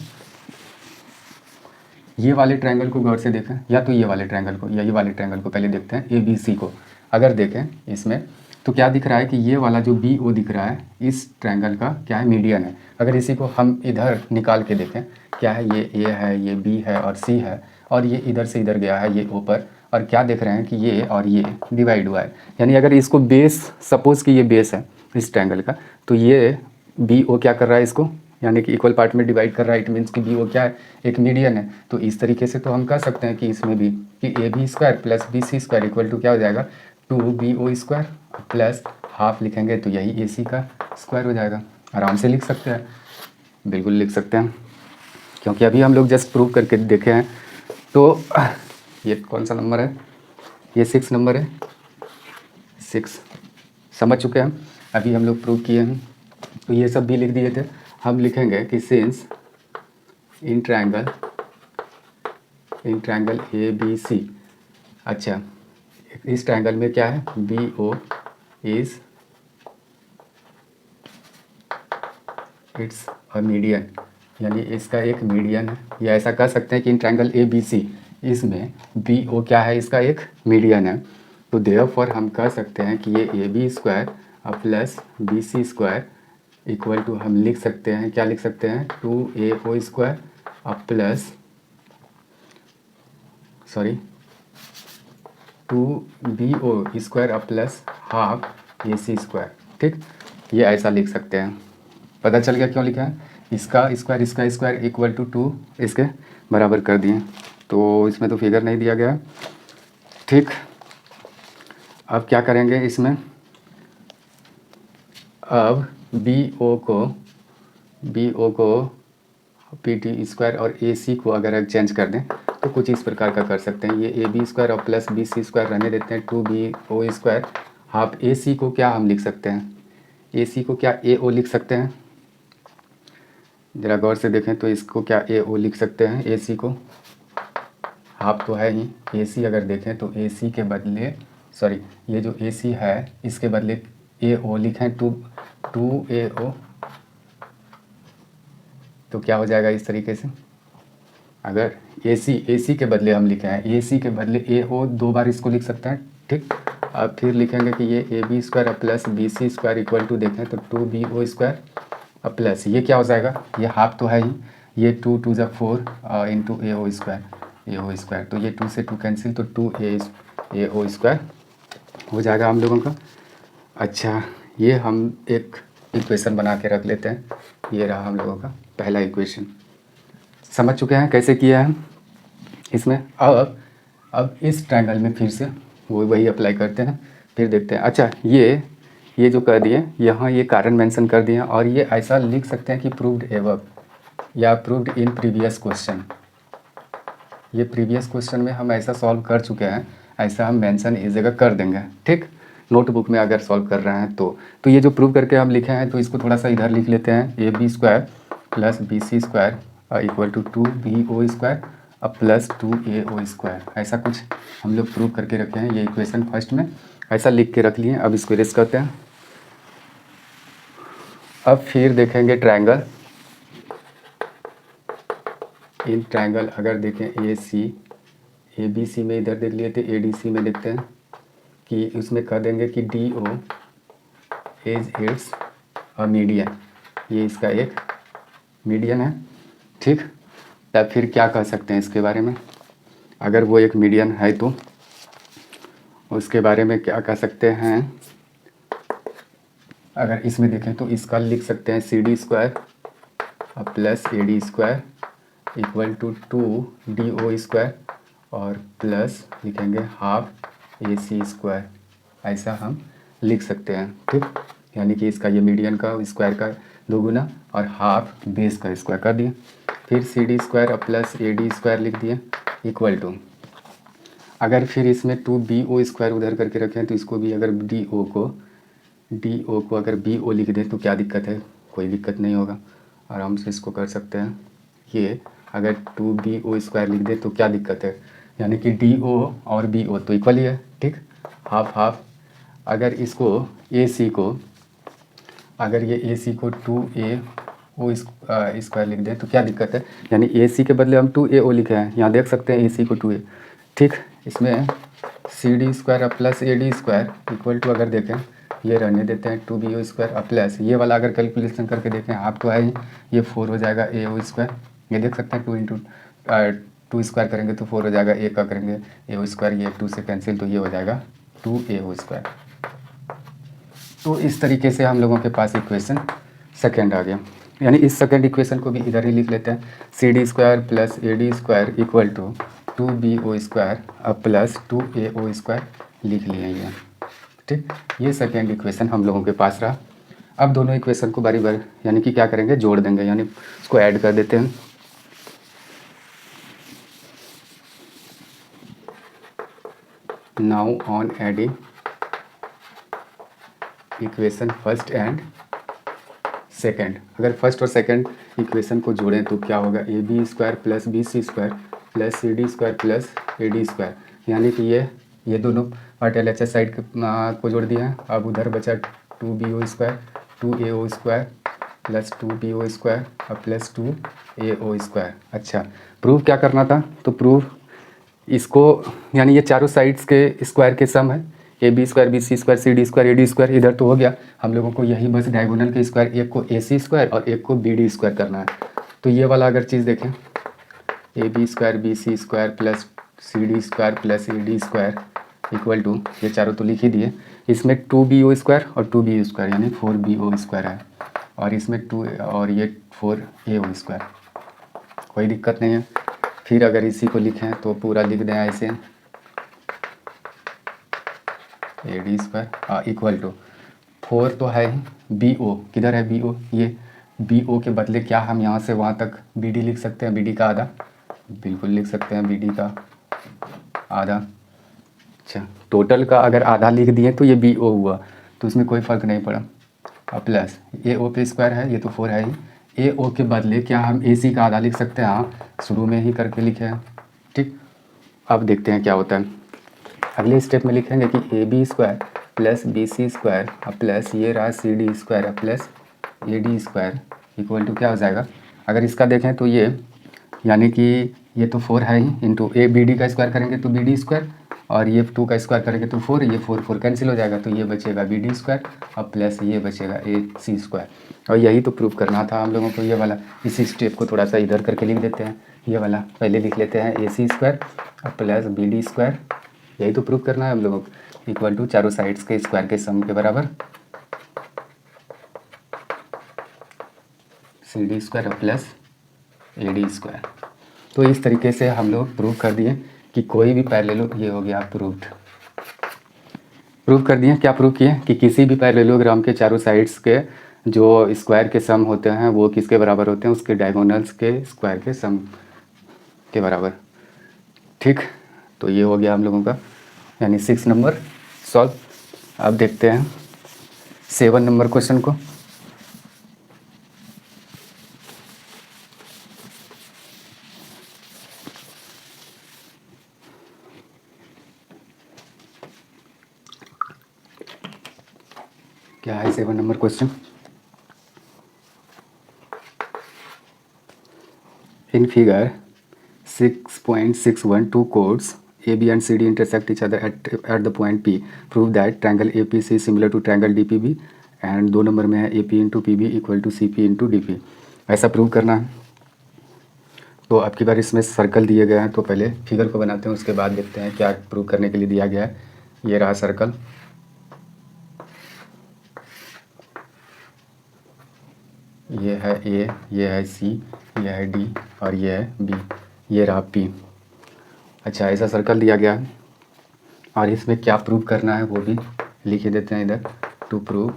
ये वाले ट्रायंगल को गौर से देखें, या तो ये वाले ट्रायंगल को या ये वाले ट्रायंगल को पहले देखते हैं, ए बी सी को। अगर देखें इसमें तो क्या दिख रहा है कि ये वाला जो बी ओ दिख रहा है इस ट्रायंगल का क्या है, मीडियन है। अगर इसी को हम इधर निकाल के देखें, क्या है, ये ए है, ये बी है और सी है, और ये इधर से इधर गया है ये ओ पर, और क्या देख रहे हैं कि ये और ये डिवाइड हुआ है। यानी अगर इसको बेस, सपोज़ कि ये बेस है इस ट्रायंगल का, तो ये बी ओ क्या कर रहा है इसको, यानी कि इक्वल पार्ट में डिवाइड कर रहा है। इट मीन्स कि बी ओ क्या है, एक मीडियन है। तो इस तरीके से तो हम कह सकते हैं कि इसमें भी कि A B square plus B C square equal to क्या हो जाएगा, 2 B O square plus half लिखेंगे तो यही ए सी का स्क्वायर हो जाएगा। आराम से लिख सकते हैं, बिल्कुल लिख सकते हैं, क्योंकि अभी हम लोग जस्ट प्रूव करके देखे हैं। तो ये कौन सा नंबर है, ये 6 नंबर है, 6 समझ चुके हैं हम, अभी हम लोग प्रूव किए हैं। तो ये सब भी लिख दिए थे। हम लिखेंगे कि since in triangle A B C, अच्छा इस ट्रायंगल में क्या है, B O is its a median, यानी इसका एक मीडियन है। या ऐसा कह सकते हैं कि इन ट्रायंगल ए बी सी इसमें बी ओ क्या है, इसका एक मीडियन है। तो देयरफॉर हम कह सकते हैं कि ये A B square plus B C square equal to, हम लिख सकते हैं, क्या लिख सकते हैं, 2 a o square plus 2 b o square plus half A C square. ठीक, ये ऐसा लिख सकते हैं। पता चल गया क्यों लिखा है, इसका स्क्वायर इक्वल टू 2 इसके बराबर कर दिए। तो इसमें तो फिगर नहीं दिया गया। ठीक, अब क्या करेंगे इसमें, अब बी ओ को पी टी स्क्वायर और ए सी को अगर एक्सचेंज कर दें तो कुछ इस प्रकार का कर सकते हैं। ये ए बी स्क्वायर और प्लस बी सी स्क्वायर रहने देते हैं, 2 b o square half A सी को क्या हम लिख सकते हैं, ए सी को क्या ए ओ लिख सकते हैं। ज़रा गौर से देखें तो इसको क्या ए ओ लिख सकते हैं, ए सी को हाफ तो है ही, ए सी अगर देखें तो ए सी के बदले, ये जो ए सी है इसके बदले ए ओ लिखें, 2 a o, तो क्या हो जाएगा इस तरीके से। अगर ए सी के बदले हम लिखे हैं, ए सी के बदले ए ओ 2 बार इसको लिख सकते हैं। ठीक, अब फिर लिखेंगे कि ये A B square plus B C square equal to देखें तो 2 b o स्क्वायर प्लस ये क्या हो जाएगा, ये हाफ तो है ही, ये 2 2 ज़ा 4 इंटू ए ओ स्क्वायर, तो ये 2 से 2 कैंसिल, तो 2 a o स्क्वायर हो जाएगा हम लोगों का। अच्छा, ये हम एक इक्वेशन बना के रख लेते हैं। ये रहा हम लोगों का पहला इक्वेशन। समझ चुके हैं कैसे किया है इसमें। अब इस ट्रायंगल में फिर से वही अप्लाई करते हैं, फिर देखते हैं। अच्छा, ये जो कर दिए यहाँ, ये कारण मेंशन कर दिए, और ये ऐसा लिख सकते हैं कि प्रूव्ड एबव या प्रूव्ड इन प्रीवियस क्वेश्चन। ये प्रीवियस क्वेश्चन में हम ऐसा सॉल्व कर चुके हैं, ऐसा हम मेंशन इस जगह कर देंगे। ठीक, नोटबुक में अगर सॉल्व कर रहे हैं तो ये जो प्रूव करके हम लिखे हैं, तो इसको थोड़ा सा इधर लिख लेते हैं, A B square plus B C square equal to 2 b o square plus 2 a o square. ऐसा कुछ हम लोग प्रूव करके रखे हैं, ये इक्वेशन फर्स्ट में ऐसा लिख के रख लिए। अब इसको रेस करते हैं। अब फिर देखेंगे ट्रायंगल, इन ट्रायंगल अगर देखें ए बी सी में इधर देख लिए थे, ए डी सी में देखते हैं कि उसमें कह देंगे कि D O is its a median, ये इसका एक मीडियन है। ठीक, तब फिर क्या कह सकते हैं इसके बारे में, अगर वो एक मीडियन है तो उसके बारे में क्या कह सकते हैं। अगर इसमें देखें तो इसका लिख सकते हैं C D square plus A D square equal to 2 D O square और प्लस लिखेंगे हाफ ए सी स्क्वायर। ऐसा हम लिख सकते हैं। ठीक, यानी कि इसका ये मीडियन का स्क्वायर का 2 गुना और हाफ बेस का स्क्वायर कर दिए। फिर C D square plus A D square लिख दिए इक्वल टू, अगर फिर इसमें 2 बी ओ स्क्वायर उधर करके रखें तो इसको भी अगर डी ओ को अगर बी ओ लिख दें तो क्या दिक्कत है, कोई दिक्कत नहीं होगा, आराम से इसको कर सकते हैं। ये अगर 2 बी ओ स्क्वायर लिख दें तो क्या दिक्कत है, यानी कि डी ओ और बी ओ तो इक्वल ही है। ठीक, हाफ हाफ अगर इसको ए सी को, अगर ये ए सी को 2AO स्क्वायर लिख दें तो क्या दिक्कत है, यानी ए सी के बदले हम 2AO लिखे हैं, यहाँ देख सकते हैं ए सी को 2A, ठीक। इसमें CD square plus AD square equal to, अगर देखें ये रहने देते हैं 2BO स्क्वायर प्लस ये वाला अगर कैलकुलेशन करके देखें हाफ तो है ही, ये 4 हो जाएगा AO स्क्वायर, ये देख सकते हैं 2 इंटू 2 स्क्वायर करेंगे तो 4 हो जाएगा, ए का करेंगे AO स्क्वायर, ये 2 से कैंसिल तो ये हो जाएगा 2AO स्क्वायर। तो इस तरीके से हम लोगों के पास इक्वेशन सेकेंड आ गया, यानी इस सेकेंड इक्वेशन को भी इधर ही लिख लेते हैं, CD square plus AD square equal to 2BO square अब प्लस 2AO स्क्वायर लिख लिए ये, ठीक। ये सेकेंड इक्वेशन हम लोगों के पास रहा। अब दोनों इक्वेशन को बारी बारी यानी कि क्या करेंगे, जोड़ देंगे, यानी उसको ऐड कर देते हैं। Now on adding equation first and second, अगर फर्स्ट और सेकेंड इक्वेशन को जोड़ें तो क्या होगा, AB square plus BC square plus CD square plus AD square, यानी कि ये दोनों पार्ट LHS साइड को जोड़ दिया है। अब उधर बचा 2BO square 2AO square plus 2BO square और प्लस 2AO स्क्वायर। अच्छा, प्रूफ क्या करना था, तो प्रूफ इसको, यानी ये चारों साइड्स के स्क्वायर के सम है, AB square BC square CD square AD square, इधर तो हो गया, हम लोगों को यही बस डायगोनल के स्क्वायर, एक को AC स्क्वायर और एक को BD स्क्वायर करना है। तो ये वाला अगर चीज़ देखें, AB square BC square plus CD square plus AD square equal to, ये चारों तो लिख ही दिए, इसमें 2BO स्क्वायर और 2BO स्क्वायर यानी 4BO स्क्वायर है, और इसमें 2 और ये 4AO स्क्वायर, कोई दिक्कत नहीं है। फिर अगर इसी को लिखें तो पूरा लिख दें ऐसे, AD स्क्वायर इक्वल टू 4 तो है ही, BO किधर है, BO ये, BO के बदले क्या हम यहाँ से वहाँ तक BD लिख सकते हैं, BD का आधा, बिल्कुल लिख सकते हैं BD का आधा। अच्छा, टोटल का अगर आधा लिख दिए तो ये BO हुआ, तो उसमें कोई फ़र्क नहीं पड़ा। और प्लस AO पे स्क्वायर है, ये तो 4 है ही, AO के बदले क्या हम AC का आधा लिख सकते हैं, हाँ शुरू में ही करके लिखे हैं, ठीक। अब देखते हैं क्या होता है, अगले स्टेप में लिखेंगे कि AB square plus BC square plus ये रहा CD square plus AD square equal to क्या हो जाएगा, अगर इसका देखें तो ये, यानी कि ये तो 4 है ही, इंटू BD का स्क्वायर करेंगे तो BD स्क्वायर, और ये 2 का स्क्वायर करेंगे तो 4, ये 4 कैंसिल हो जाएगा, तो ये बचेगा BD स्क्वायर और प्लस ये बचेगा AC स्क्वायर। और यही तो प्रूफ करना था हम लोगों को, ये वाला, इसी स्टेप को थोड़ा सा इधर करके लिख देते हैं, ये वाला पहले लिख लेते हैं AC square plus BD square, यही तो प्रूफ करना है हम लोगों को, इक्वल टू चारों साइड्स के स्क्वायर के सम के बराबर CD square plus AD square. तो इस तरीके से हम लोग प्रूव कर दिए कि कोई भी पैरेललोग्राम, ये हो गया प्रूव्ड, प्रूव कर दिए। क्या प्रूव किए कि किसी भी पैरेललोग्राम के चारों साइड्स के जो स्क्वायर के सम होते हैं वो किसके बराबर होते हैं, उसके डायगोनल्स के स्क्वायर के सम के बराबर, ठीक। तो ये हो गया हम लोगों का, यानी 6 नंबर सॉल्व। अब देखते हैं 7 नंबर क्वेश्चन को। क्या है 7 number question, in figure 6.61 two chords AB and CD intersect each other at the point P. Prove that triangle APC is similar to triangle DPB and 2 number में है AP into PB equal to CP into DP। ऐसा प्रूव करना है। तो अब की बार इसमें सर्कल दिए गए हैं, तो पहले फिगर को बनाते हैं, उसके बाद देखते हैं क्या प्रूव करने के लिए दिया गया है। ये रहा सर्कल, ये है A, ये है C, ये है D और ये है B, ये रहा P। अच्छा, ऐसा सर्कल दिया गया है और इसमें क्या प्रूव करना है वो भी लिख देते हैं इधर। टू प्रूव,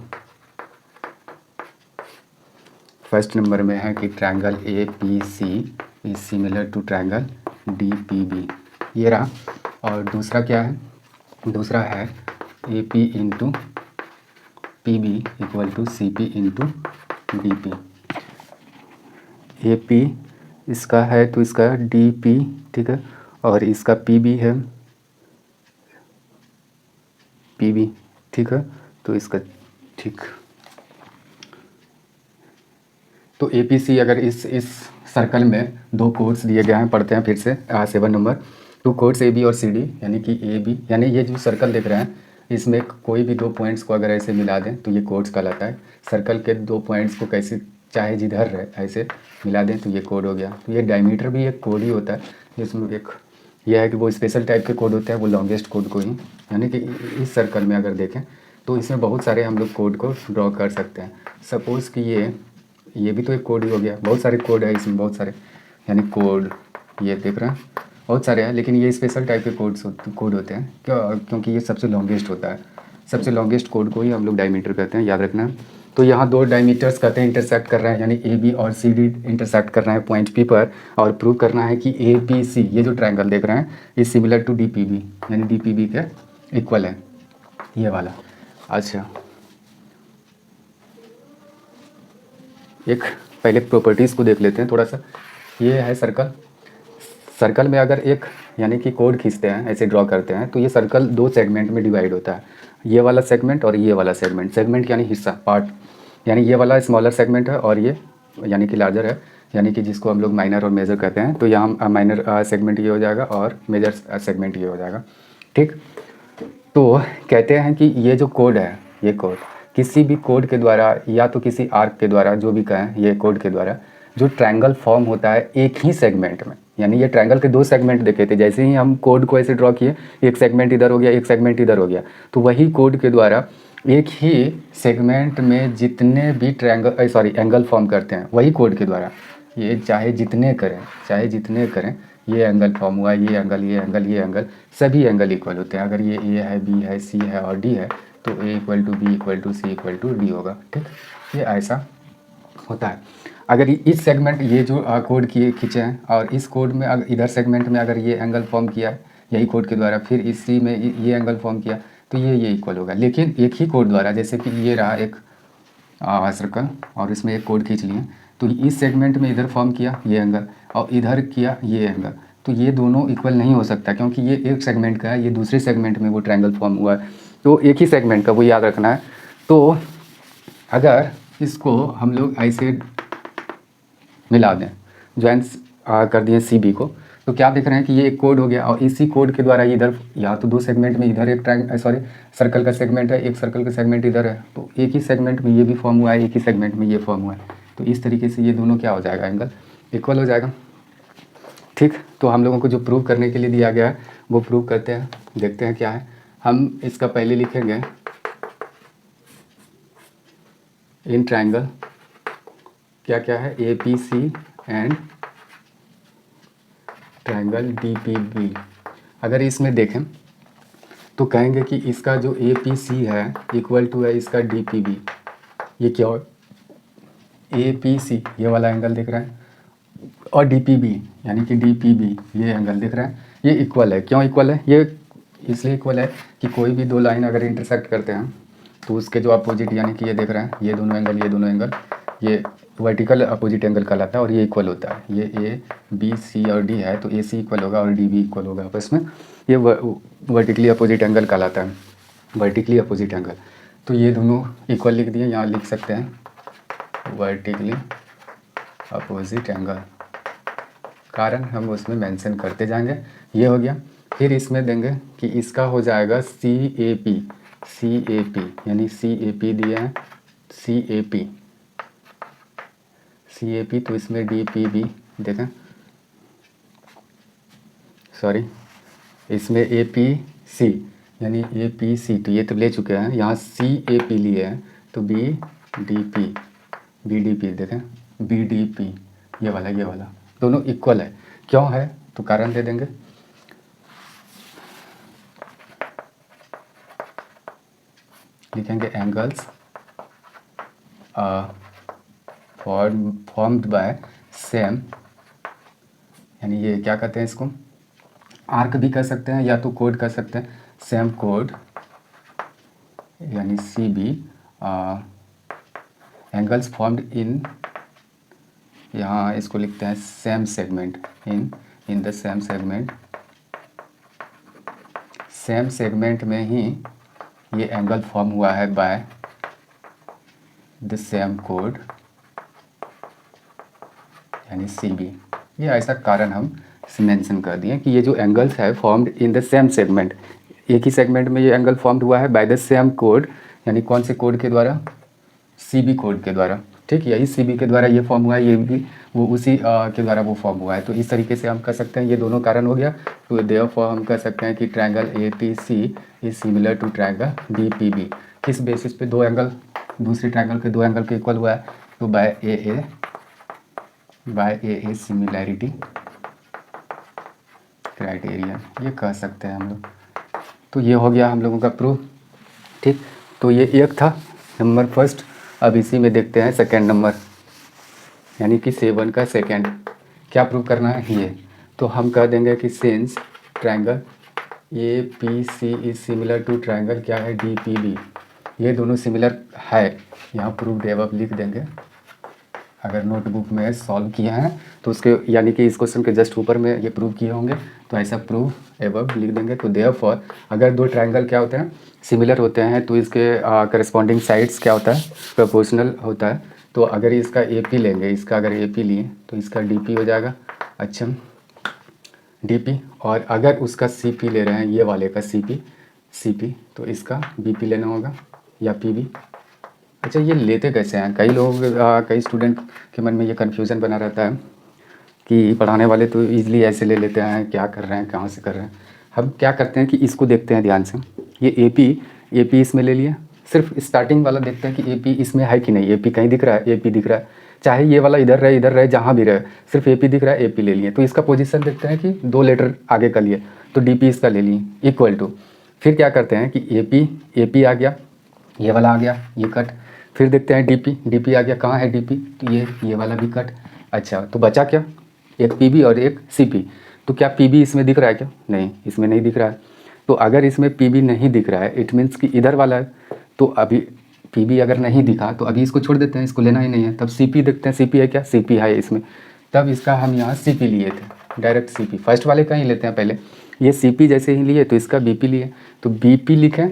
फर्स्ट नंबर में है कि triangle APC is similar to triangle DPB, ये रहा। और दूसरा क्या है, दूसरा है AP into PB equal to CP into DP। AP इसका है तो इसका DP, ठीक है, और इसका PB है PB, ठीक है, तो इसका ठीक। तो APC अगर इस सर्कल में दो कोड्स दिए गए हैं, पढ़ते हैं फिर से 7 नंबर। टू कोड्स AB और CD, यानी कि AB, यानी ये जो सर्कल देख रहे हैं इसमें कोई भी दो पॉइंट्स को अगर ऐसे मिला दें तो ये कोड्स कहलाता है। सर्कल के दो पॉइंट्स को कैसे चाहे जिधर रहे ऐसे मिला दें तो ये कोड हो गया। तो ये डायमीटर भी एक कोड ही होता है, जिसमें एक यह है कि वो स्पेशल टाइप के कोड होते हैं, वो लॉन्गेस्ट कोड को ही, यानी कि इस सर्कल में अगर देखें तो इसमें बहुत सारे हम लोग कोड को ड्रॉ कर सकते हैं। सपोज़ कि ये भी तो एक कोड ही हो गया, बहुत सारे कोड है इसमें, बहुत सारे, यानी कोड ये देख रहे हैं बहुत सारे हैं, लेकिन ये स्पेशल टाइप के कोड होते हैं क्योंकि ये सबसे लॉन्गेस्ट होता है। सबसे लॉन्गेस्ट कोड को ही हम लोग डायमीटर कहते हैं, याद रखना। तो यहाँ दो डायमीटर्स कहते हैं इंटरसेक्ट कर रहे हैं, यानी AB और CD इंटरसेक्ट कर रहे हैं पॉइंट P पर, और प्रूव करना है कि APC ये जो ट्रायंगल देख रहे हैं इज सिमिलर टू DPB, यानी DPB के इक्वल है ये वाला। अच्छा, एक पहले प्रॉपर्टीज़ को देख लेते हैं थोड़ा सा। ये है सर्कल, सर्कल में अगर एक यानी कि कोड खींचते हैं, ऐसे ड्रॉ करते हैं, तो ये सर्कल दो सेगमेंट में डिवाइड होता है, ये वाला सेगमेंट और ये वाला सेगमेंट। सेगमेंट यानी हिस्सा, पार्ट, यानी ये वाला स्मॉलर सेगमेंट है और ये यानी कि लार्जर है, यानी कि जिसको हम लोग माइनर और मेजर कहते हैं। तो यहाँ माइनर सेगमेंट ये हो जाएगा और मेजर सेगमेंट ये हो जाएगा, ठीक। तो कहते हैं कि ये जो कोड है, ये कोड किसी भी कोड के द्वारा या तो किसी आर्क के द्वारा, जो भी कहें, ये कोड के द्वारा जो ट्रायंगल फॉर्म होता है एक ही सेगमेंट में, यानी ये ट्रायंगल के दो सेगमेंट देखे थे, जैसे ही हम कोड को ऐसे ड्रॉ किए, एक सेगमेंट इधर हो गया, एक सेगमेंट इधर हो गया, तो वही कोड के द्वारा एक ही सेगमेंट में जितने भी एंगल फॉर्म करते हैं, वही कोड के द्वारा ये चाहे जितने करें, ये एंगल फॉर्म हुआ, ये एंगल, ये एंगल, ये एंगल, सभी एंगल इक्वल होते हैं। अगर ये A है, B है, C है और D है, तो A equal to B equal to C equal to D होगा, ठीक। ये ऐसा होता है। अगर इस सेगमेंट ये जो कोड किए खींचे हैं और इस कोड में अगर इधर सेगमेंट में अगर ये एंगल फॉर्म किया है यही कोड के द्वारा, फिर इसी में ये एंगल फॉर्म किया, तो ये इक्वल होगा। लेकिन एक ही कोड द्वारा, जैसे कि ये रहा एक सर्कल और इसमें एक कोड खींच लिए, तो इस सेगमेंट में इधर फॉर्म किया ये एंगल और इधर किया ये एंगल, तो ये दोनों इक्वल नहीं हो सकता, क्योंकि ये एक सेगमेंट का है, ये दूसरे सेगमेंट में वो ट्रायंगल फॉर्म हुआ है, तो एक ही सेगमेंट का, वो याद रखना है। तो अगर इसको हम लोग ऐसे मिला दें, ज्वाइन कर दिए CB को, तो क्या देख रहे हैं कि ये एक कोड हो गया और इसी कोड के द्वारा इधर या तो दो सेगमेंट में, इधर एक सर्कल का सेगमेंट है, एक सर्कल का सेगमेंट इधर है, तो एक ही सेगमेंट में ये भी फॉर्म हुआ है, एक ही सेगमेंट में ये फॉर्म हुआ है, तो इस तरीके से ये दोनों क्या हो जाएगा, एंगल इक्वल हो जाएगा, ठीक। तो हम लोगों को जो प्रूव करने के लिए दिया गया है वो प्रूव करते हैं, देखते हैं क्या है। हम इसका पहले लिखेंगे इन ट्रायंगल क्या क्या है, APC एंड ट्रायंगल DPB। अगर इसमें देखें तो कहेंगे कि इसका जो APC है इक्वल टू है इसका DPB। ये क्या हो, APC ये वाला एंगल दिख रहा है और DPB यानी कि DPB ये एंगल दिख रहा है, ये इक्वल है। क्यों इक्वल है? ये इसलिए इक्वल है कि कोई भी दो लाइन अगर इंटरसेक्ट करते हैं तो उसके जो अपोजिट, यानी कि ये देख रहे हैं ये दोनों एंगल, ये वर्टिकल अपोजिट एंगल कहलाता है और ये इक्वल होता है। ये A B C और D है तो AC इक्वल होगा और DB इक्वल होगा आपस में, ये वर्टिकली अपोजिट एंगल कहलाता है, वर्टिकली अपोजिट एंगल। तो ये दोनों इक्वल लिख दिए, यहाँ लिख सकते हैं वर्टिकली अपोजिट एंगल, कारण हम उसमें मेंशन करते जाएंगे। ये हो गया। फिर इसमें देंगे कि इसका हो जाएगा CAP यानी CAP दिए हैं, CAP तो इसमें DPB देखें, सॉरी इसमें APC यानी APC, तो ये तो ले चुके हैं, यहाँ CAP लिए हैं तो BDP देखें, BDP ये वाला दोनों इक्वल है। क्यों है? तो कारण दे देंगे, लिखेंगे एंगल्स फॉर्म्ड बाय सेम, यानी ये क्या कहते हैं इसको, आर्क भी कह सकते हैं या तो कोड कह सकते हैं, सेम कोड यानी CB एंगल्स फॉर्म्ड इन, यहाँ इसको लिखते हैं same segment, in the same segment में ही ये एंगल फॉर्म हुआ है बाय द सेम कोड यानी सी बी। ये ऐसा कारण हम मेंशन कर दिए कि ये जो एंगल्स है formed in the same segment, एक ही सेगमेंट में ये एंगल फॉर्म्ड हुआ है बाय द सेम कोड, यानी कौन से कोड के द्वारा, सी बी कोड के द्वारा। ठीक, यही सी बी के द्वारा ये फॉर्म हुआ है, ये भी वो उसी के द्वारा वो फॉर्म हुआ है। तो इस तरीके से हम कर सकते हैं, ये दोनों कारण हो गया। तो देयरफॉर हम कह सकते हैं कि triangle A P C is similar to triangle D P B. किस बेसिस पे दो एंगल दूसरे ट्रायंगल के दो एंगल के इक्वल हुआ है, तो बाय ए सिमिलैरिटी क्राइटेरिया, ये कह सकते हैं हम लोग। तो ये हो गया हम लोगों का प्रूफ। ठीक, तो ये एक था नंबर फर्स्ट। अब इसी में देखते हैं सेकंड नंबर, यानी कि 7 का सेकंड। क्या प्रूव करना है ये, तो हम कह देंगे कि since triangle A P C is similar to triangle क्या है डी पी बी, ये दोनों सिमिलर है। यहाँ प्रूफ एबव लिख देंगे। अगर नोटबुक में सॉल्व किए हैं तो उसके यानी कि इस क्वेश्चन के जस्ट ऊपर में ये प्रूव किए होंगे, तो ऐसा प्रूफ एबव लिख देंगे। तो देयरफॉर अगर दो ट्रायंगल क्या होते हैं, सिमिलर होते हैं, तो इसके करस्पॉन्डिंग साइड्स क्या होता है, प्रोपोर्शनल होता है। तो अगर इसका ए पी लेंगे, इसका अगर ए पी लिए तो इसका डी पी हो जाएगा। अच्छा, डी पी, और अगर उसका सी पी ले रहे हैं, ये वाले का सी पी, तो इसका बी पी लेना होगा या पी बी। अच्छा, ये लेते कैसे हैं, कई लोग कई स्टूडेंट के मन में ये कन्फ्यूज़न बना रहता है कि पढ़ाने वाले तो ईज़िली ऐसे ले लेते हैं, क्या कर रहे हैं, कहाँ से कर रहे हैं। हम क्या करते हैं कि इसको देखते हैं ध्यान से, ये ए पी इसमें ले लिया, सिर्फ स्टार्टिंग वाला देखते हैं कि ए पी इसमें है कि नहीं। ए पी कहीं दिख रहा है, ए पी दिख रहा है, चाहे ये वाला इधर रहे जहाँ भी रहे, सिर्फ ए पी दिख रहा है, ए पी ले लिए। तो इसका पोजीशन देखते हैं कि 2 लेटर आगे का लिए, तो डी पी इसका ले लिए इक्वल टू। फिर क्या करते हैं कि ए पी आ गया, ये वाला आ गया, ये कट। फिर देखते हैं डी पी आ गया, कहाँ है डी पी, तो ये वाला भी कट। अच्छा, तो बचा क्या, एक पी बी और एक सी पी। तो क्या पी बी इसमें दिख रहा है क्या, नहीं, इसमें नहीं दिख रहा है। तो अगर इसमें पी बी नहीं दिख रहा है, इट मीन्स कि इधर वाला है। तो अभी पी बी अगर नहीं दिखा तो अभी इसको छोड़ देते हैं, इसको लेना ही नहीं है। तब सी पी देखते हैं, सी पी है क्या, सी पी है इसमें। तब इसका हम यहाँ सी पी लिए थे, डायरेक्ट सी पी, फर्स्ट वाले का ही लेते हैं पहले। ये सी पी जैसे ही लिए तो इसका बी पी लिए, तो बी पी लिखें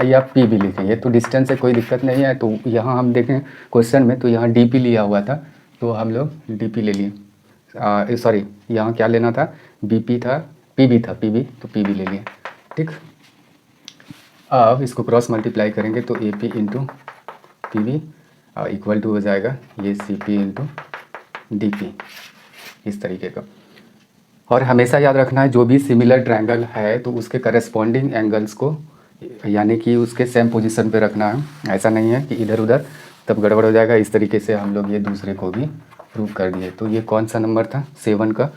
या पी भी लिखें, ये तो डिस्टेंस से कोई दिक्कत नहीं है। तो यहाँ हम देखें क्वेश्चन में, तो यहाँ डी पी लिया हुआ था, तो हम लोग डी पी ले लिए। सॉरी, यहाँ क्या लेना था, बी पी था, पी बी था, पी बी, तो पी बी ले लिए। ठीक, अब इसको क्रॉस मल्टीप्लाई करेंगे तो A P into P B equal to हो जाएगा ये C P into D P, इस तरीके का। और हमेशा याद रखना है, जो भी सिमिलर ट्रायंगल है तो उसके करस्पॉन्डिंग एंगल्स को यानी कि उसके सेम पोजीशन पे रखना है। ऐसा नहीं है कि इधर उधर, तब गड़बड़ हो जाएगा। इस तरीके से हम लोग ये दूसरे को भी प्रूव कर दिए। तो ये कौन सा नंबर था, 7 का।